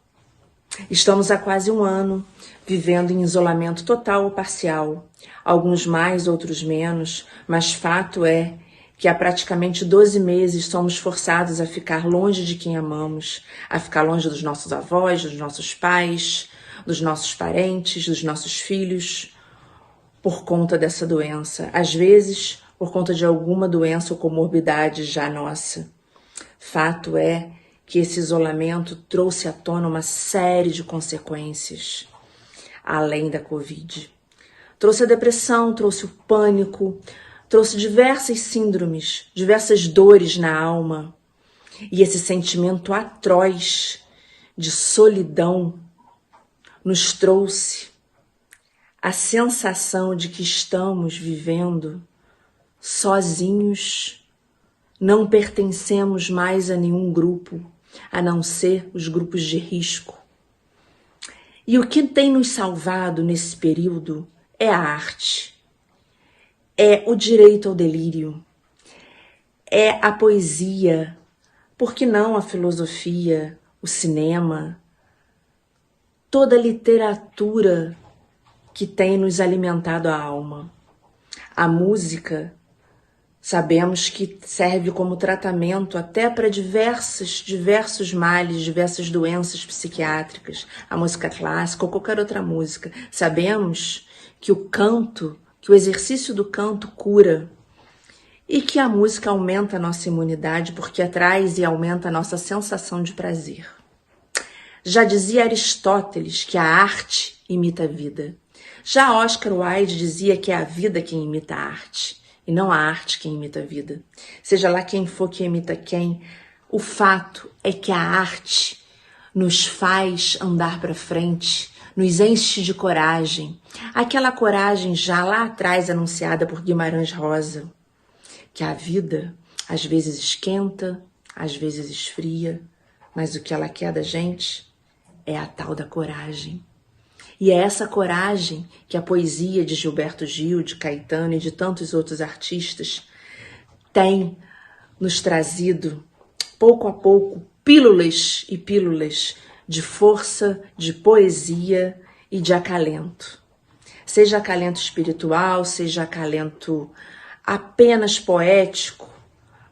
Estamos há quase um ano vivendo em isolamento total ou parcial, alguns mais, outros menos, mas fato é que há praticamente 12 meses somos forçados a ficar longe de quem amamos, a ficar longe dos nossos avós, dos nossos pais, dos nossos parentes, dos nossos filhos, por conta dessa doença. Às vezes, por conta de alguma doença ou comorbidade já nossa. Fato é que esse isolamento trouxe à tona uma série de consequências, além da Covid. Trouxe a depressão, trouxe o pânico, trouxe diversas síndromes, diversas dores na alma. E esse sentimento atroz de solidão nos trouxe a sensação de que estamos vivendo sozinhos, não pertencemos mais a nenhum grupo, a não ser os grupos de risco. E o que tem nos salvado nesse período é a arte, é o direito ao delírio, é a poesia, por que não a filosofia, o cinema, toda a literatura que tem nos alimentado a alma. A música, sabemos que serve como tratamento até para diversos males, diversas doenças psiquiátricas, a música clássica ou qualquer outra música. Sabemos que o canto, que o exercício do canto cura e que a música aumenta a nossa imunidade porque traz e aumenta a nossa sensação de prazer. Já dizia Aristóteles que a arte imita a vida. Já Oscar Wilde dizia que é a vida quem imita a arte, e não a arte quem imita a vida. Seja lá quem for que imita quem, o fato é que a arte nos faz andar para frente, nos enche de coragem. Aquela coragem já lá atrás anunciada por Guimarães Rosa, que a vida às vezes esquenta, às vezes esfria, mas o que ela quer da gente é a tal da coragem. E é essa coragem que a poesia de Gilberto Gil, de Caetano e de tantos outros artistas tem nos trazido, pouco a pouco, pílulas e pílulas de força, de poesia e de acalento. Seja acalento espiritual, seja acalento apenas poético,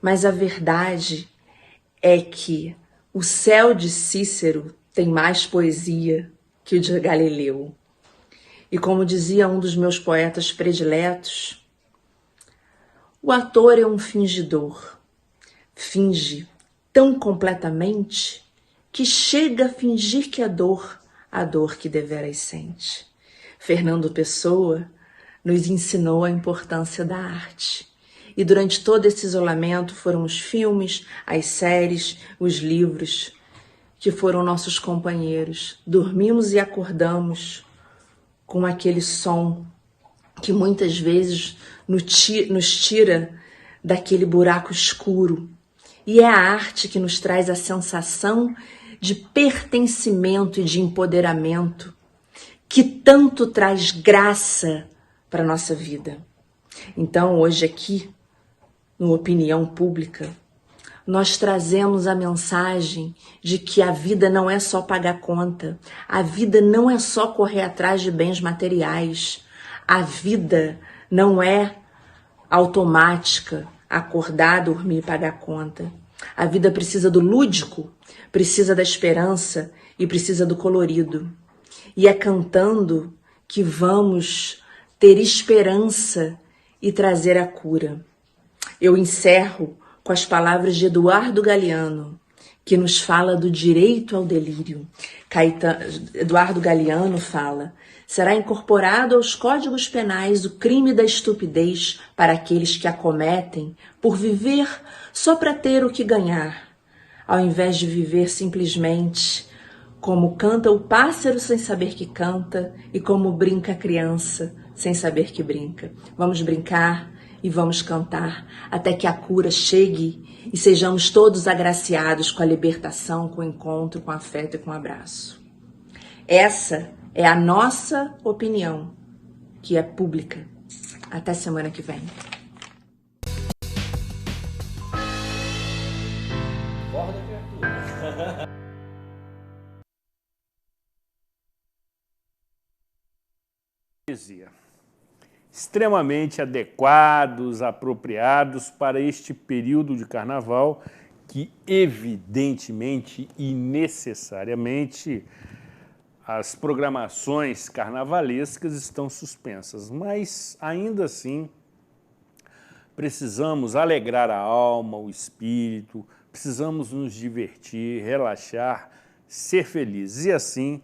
mas a verdade é que o céu de Cícero tem mais poesia que o de Galileu. E como dizia um dos meus poetas prediletos, o ator é um fingidor. Finge tão completamente que chega a fingir que é dor, a dor que deveras sente. Fernando Pessoa nos ensinou a importância da arte. E durante todo esse isolamento foram os filmes, as séries, os livros que foram nossos companheiros. Dormimos e acordamos com aquele som que muitas vezes nos tira daquele buraco escuro. E é a arte que nos traz a sensação de pertencimento e de empoderamento, que tanto traz graça para a nossa vida. Então, hoje aqui, no Opinião Pública, nós trazemos a mensagem de que a vida não é só pagar conta, a vida não é só correr atrás de bens materiais, a vida não é automática, acordar, dormir e pagar conta. A vida precisa do lúdico, precisa da esperança e precisa do colorido. E é cantando que vamos ter esperança e trazer a cura. Eu encerro com as palavras de Eduardo Galeano, que nos fala do direito ao delírio. Eduardo Galeano fala: será incorporado aos códigos penais o crime da estupidez para aqueles que a cometem por viver só para ter o que ganhar, ao invés de viver simplesmente como canta o pássaro sem saber que canta e como brinca a criança sem saber que brinca. Vamos brincar e vamos cantar até que a cura chegue e sejamos todos agraciados com a libertação, com o encontro, com afeto e com abraço. Essa é a nossa opinião, que é pública. Até semana que vem. Extremamente adequados, apropriados para este período de carnaval que, evidentemente e necessariamente, as programações carnavalescas estão suspensas, mas, ainda assim, precisamos alegrar a alma, o espírito, precisamos nos divertir, relaxar, ser felizes. E assim,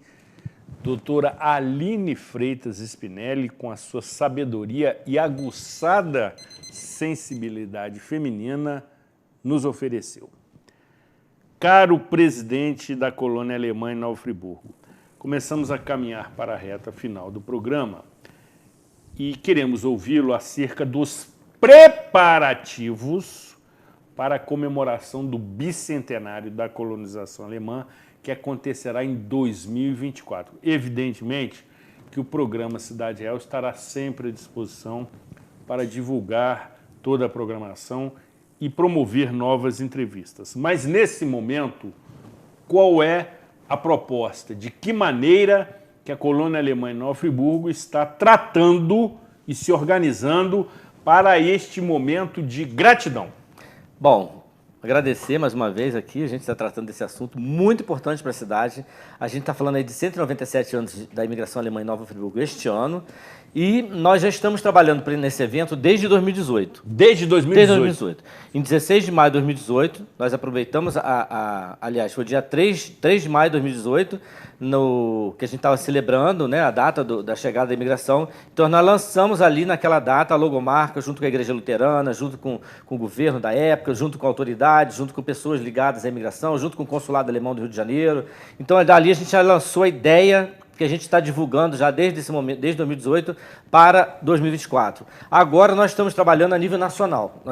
doutora Aline Freitas Spinelli, com a sua sabedoria e aguçada sensibilidade feminina, nos ofereceu. Caro presidente da colônia alemã em Nova Friburgo, começamos a caminhar para a reta final do programa e queremos ouvi-lo acerca dos preparativos para a comemoração do bicentenário da colonização alemã, que acontecerá em 2024. Evidentemente que o programa Cidade Real estará sempre à disposição para divulgar toda a programação e promover novas entrevistas. Mas, nesse momento, qual é a proposta? De que maneira que a colônia alemã em Nova Friburgo está tratando e se organizando para este momento de gratidão? Bom, agradecer mais uma vez aqui, a gente está tratando desse assunto muito importante para a cidade. A gente está falando aí de 197 anos da imigração alemã em Nova Friburgo este ano. E nós já estamos trabalhando nesse evento desde 2018. Desde 2018? Desde 2018. Em 16 de maio de 2018, nós aproveitamos, aliás, foi dia 3 de maio de 2018, que a gente estava celebrando, né, a data da chegada da imigração. Então, nós lançamos ali naquela data a logomarca, junto com a Igreja Luterana, junto com o governo da época, junto com autoridades, junto com pessoas ligadas à imigração, junto com o Consulado Alemão do Rio de Janeiro. Então, dali a gente já lançou a ideia que a gente está divulgando já desde esse momento, desde 2018 para 2024. Agora nós estamos trabalhando a nível nacional.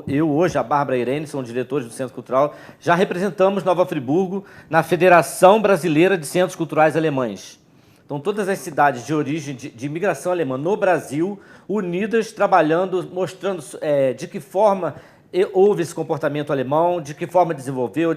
Eu hoje, a Bárbara e a Irene, são diretores do Centro Cultural, já representamos Nova Friburgo na Federação Brasileira de Centros Culturais Alemães. Então, todas as cidades de origem de imigração alemã no Brasil, unidas, trabalhando, mostrando de que forma houve esse comportamento alemão, de que forma desenvolveu,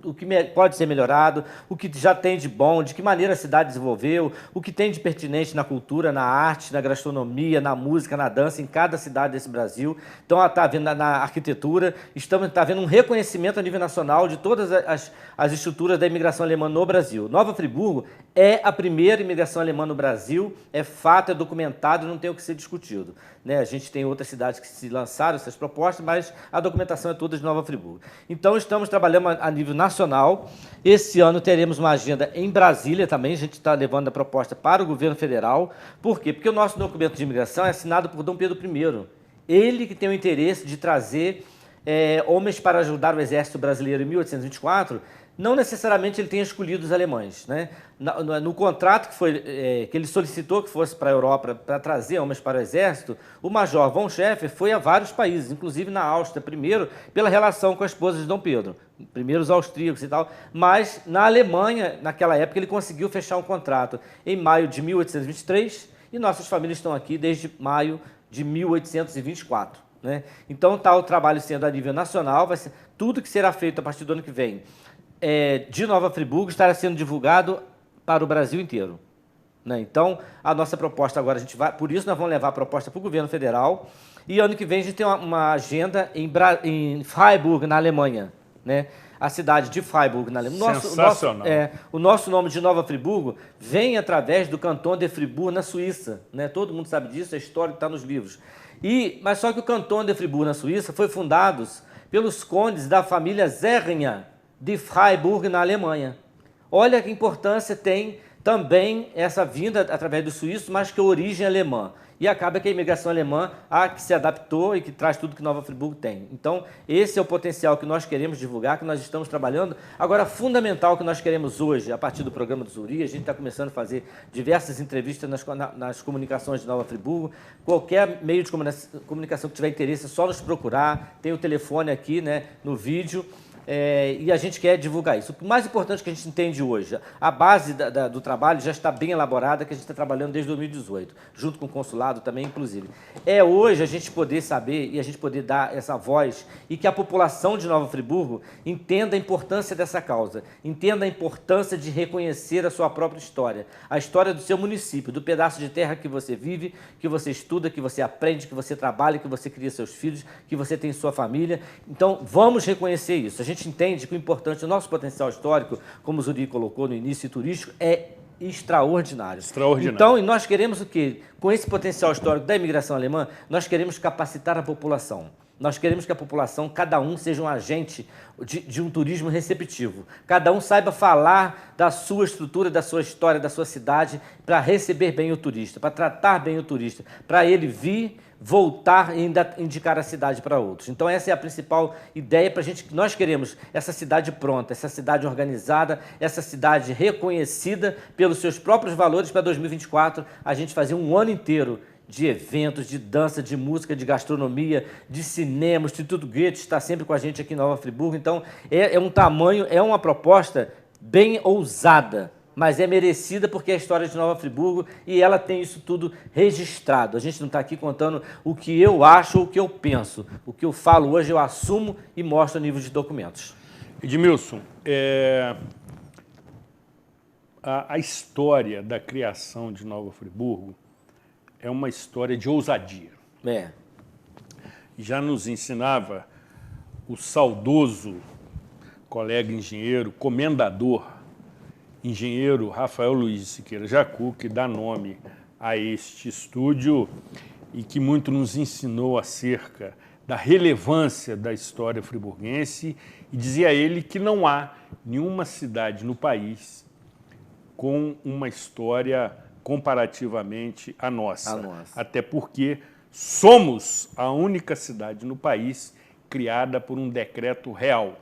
o que pode ser melhorado, o que já tem de bom, de que maneira a cidade desenvolveu, o que tem de pertinente na cultura, na arte, na gastronomia, na música, na dança, em cada cidade desse Brasil. Então, está havendo na arquitetura, está havendo um reconhecimento a nível nacional de todas as estruturas da imigração alemã no Brasil. Nova Friburgo é a primeira imigração alemã no Brasil, é fato, é documentado, não tem o que ser discutido. Né? A gente tem outras cidades que se lançaram essas propostas, mas a documentação é toda de Nova Friburgo. Então, estamos trabalhando a nível nacional. Esse ano teremos uma agenda em Brasília também. A gente está levando a proposta para o governo federal. Por quê? Porque o nosso documento de imigração é assinado por Dom Pedro I. Ele que tem o interesse de trazer homens para ajudar o exército brasileiro em 1824. Não necessariamente ele tenha escolhido os alemães. Né? No contrato que ele solicitou que fosse para a Europa para trazer homens para o exército, o major von Schäfer foi a vários países, inclusive na Áustria, primeiro pela relação com a esposa de Dom Pedro, primeiro os austríacos e tal, mas na Alemanha, naquela época, ele conseguiu fechar um contrato em maio de 1823 e nossas famílias estão aqui desde maio de 1824. Né? Então está o trabalho sendo a nível nacional, vai ser tudo que será feito a partir do ano que vem de Nova Friburgo estará sendo divulgado para o Brasil inteiro. Né? Então, a nossa proposta agora, por isso nós vamos levar a proposta para o governo federal, e ano que vem a gente tem uma agenda em Freiburg, na Alemanha. Né? A cidade de Freiburg, na Alemanha. Sensacional. O nosso nome de Nova Friburgo vem através do Canton de Fribourg, na Suíça. Né? Todo mundo sabe disso, a história está nos livros. Mas só que o Canton de Fribourg, na Suíça, foi fundado pelos condes da família Zerrinha, de Freiburg, na Alemanha. Olha que importância tem também essa vinda através dos suíços, mas que é origem alemã. E acaba que a imigração alemã que se adaptou e que traz tudo que Nova Friburgo tem. Então, esse é o potencial que nós queremos divulgar, que nós estamos trabalhando. Agora, fundamental que nós queremos hoje, a partir do programa do Zuri, a gente está começando a fazer diversas entrevistas nas comunicações de Nova Friburgo. Qualquer meio de comunicação que tiver interesse, é só nos procurar. Tem o telefone aqui, né, no vídeo. E a gente quer divulgar isso. O mais importante que a gente entende hoje, a base do trabalho já está bem elaborada, que a gente está trabalhando desde 2018, junto com o consulado também, inclusive. É hoje a gente poder saber e a gente poder dar essa voz e que a população de Nova Friburgo entenda a importância dessa causa, entenda a importância de reconhecer a sua própria história, a história do seu município, do pedaço de terra que você vive, que você estuda, que você aprende, que você trabalha, que você cria seus filhos, que você tem sua família. Então, vamos reconhecer isso. A gente entende que o importante, o nosso potencial histórico, como o Zuri colocou no início, turístico, é extraordinário. Extraordinário. Então, e nós queremos o quê? Com esse potencial histórico da imigração alemã, nós queremos capacitar a população. Nós queremos que a população, cada um, seja um agente de um turismo receptivo. Cada um saiba falar da sua estrutura, da sua história, da sua cidade, para receber bem o turista, para tratar bem o turista, para ele vir, voltar e ainda indicar a cidade para outros. Então essa é a principal ideia para a gente. Nós queremos essa cidade pronta, essa cidade organizada, essa cidade reconhecida pelos seus próprios valores para 2024, a gente fazer um ano inteiro de eventos, de dança, de música, de gastronomia, de cinema. O Instituto Goethe está sempre com a gente aqui em Nova Friburgo. Então é um tamanho, é uma proposta bem ousada, mas é merecida porque é a história de Nova Friburgo e ela tem isso tudo registrado. A gente não está aqui contando o que eu acho ou o que eu penso. O que eu falo hoje eu assumo e mostro a nível de documentos. Edmilson, a história da criação de Nova Friburgo é uma história de ousadia. Já nos ensinava o saudoso colega engenheiro, comendador, engenheiro Rafael Luiz Siqueira Jacu, que dá nome a este estúdio e que muito nos ensinou acerca da relevância da história friburguense, e dizia ele que não há nenhuma cidade no país com uma história comparativamente à nossa. Até porque somos a única cidade no país criada por um decreto real,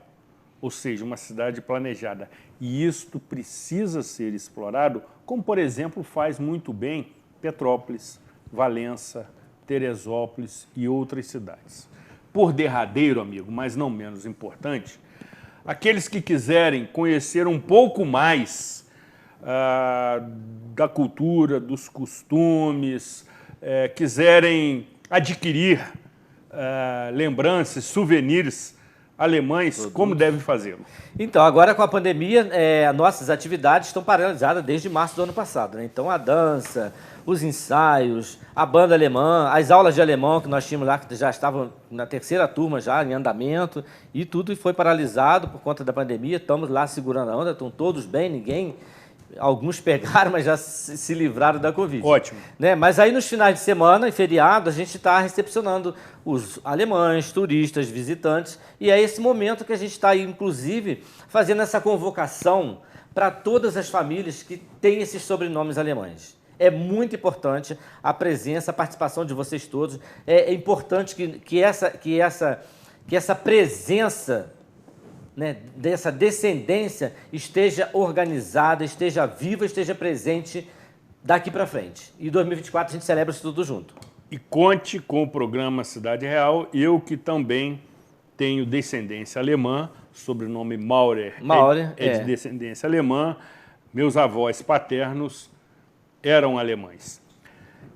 ou seja, uma cidade planejada. E isto precisa ser explorado, como, por exemplo, faz muito bem Petrópolis, Valença, Teresópolis e outras cidades. Por derradeiro, amigo, mas não menos importante, aqueles que quiserem conhecer um pouco mais da cultura, dos costumes, quiserem adquirir lembranças, souvenirs alemães, como devem fazê-lo? Então, agora com a pandemia, nossas atividades estão paralisadas desde março do ano passado, né? Então, a dança, os ensaios, a banda alemã, as aulas de alemão que nós tínhamos lá, que já estavam na terceira turma já em andamento, e tudo foi paralisado por conta da pandemia. Estamos lá segurando a onda, estão todos bem, alguns pegaram, mas já se livraram da Covid. Ótimo. Né? Mas aí nos finais de semana e feriado, a gente está recepcionando os alemães, turistas, visitantes, e é esse momento que a gente está aí, inclusive, fazendo essa convocação para todas as famílias que têm esses sobrenomes alemães. É muito importante a presença, a participação de vocês todos. É importante que essa presença, né, dessa descendência esteja organizada, esteja viva, esteja presente daqui para frente. E em 2024 a gente celebra isso tudo junto. E conte com o programa Cidade Real, eu que também tenho descendência alemã, sobrenome Maurer é de descendência alemã, meus avós paternos eram alemães.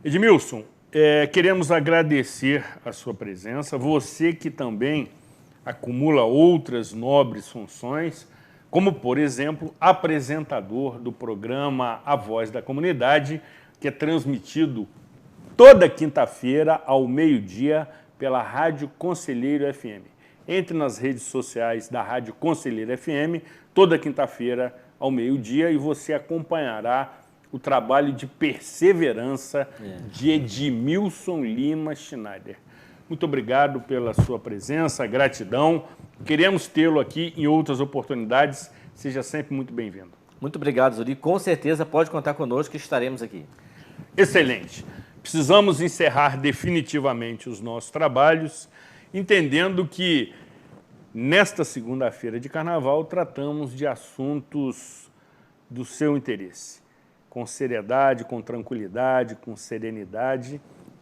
Edmilson, queremos agradecer a sua presença, você que também acumula outras nobres funções, como, por exemplo, apresentador do programa A Voz da Comunidade, que é transmitido toda quinta-feira ao meio-dia pela Rádio Conselheiro FM. Entre nas redes sociais da Rádio Conselheiro FM, toda quinta-feira ao meio-dia, e você acompanhará o trabalho de perseverança de Edmilson Lima Schneider. Muito obrigado pela sua presença, gratidão. Queremos tê-lo aqui em outras oportunidades. Seja sempre muito bem-vindo. Muito obrigado, Zuri. Com certeza pode contar conosco que estaremos aqui. Excelente. Precisamos encerrar definitivamente os nossos trabalhos, entendendo que nesta segunda-feira de Carnaval tratamos de assuntos do seu interesse, com seriedade, com tranquilidade, com serenidade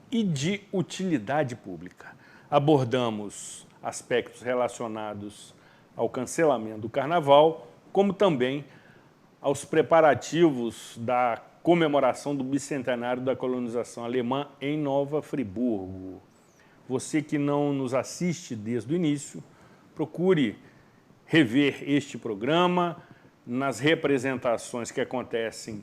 e de utilidade pública. Abordamos aspectos relacionados ao cancelamento do Carnaval, como também aos preparativos da comemoração do bicentenário da colonização alemã em Nova Friburgo. Você que não nos assiste desde o início, procure rever este programa nas representações que acontecem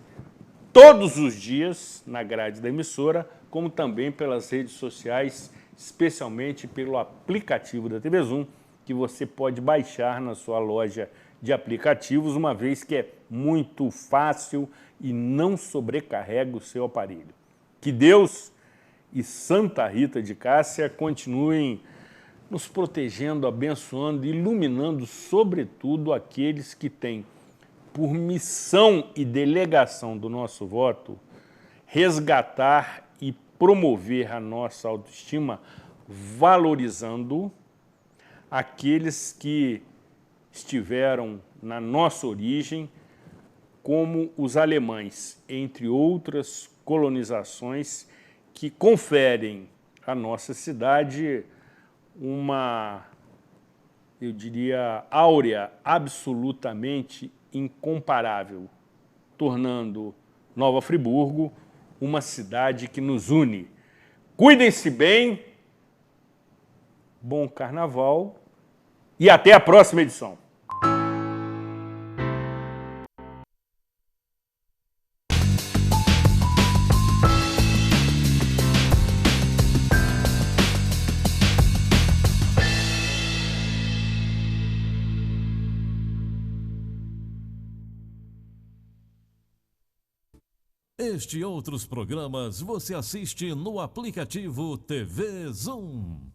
todos os dias na grade da emissora, como também pelas redes sociais, especialmente pelo aplicativo da TV Zoom, que você pode baixar na sua loja de aplicativos, uma vez que é muito fácil e não sobrecarrega o seu aparelho. Que Deus e Santa Rita de Cássia continuem nos protegendo, abençoando e iluminando, sobretudo, aqueles que têm por missão e delegação do nosso voto resgatar e promover a nossa autoestima, valorizando aqueles que estiveram na nossa origem, como os alemães, entre outras colonizações que conferem à nossa cidade uma, eu diria, áurea absolutamente incomparável, tornando Nova Friburgo uma cidade que nos une. Cuidem-se bem, bom Carnaval e até a próxima edição. Este e outros programas você assiste no aplicativo TV Zoom.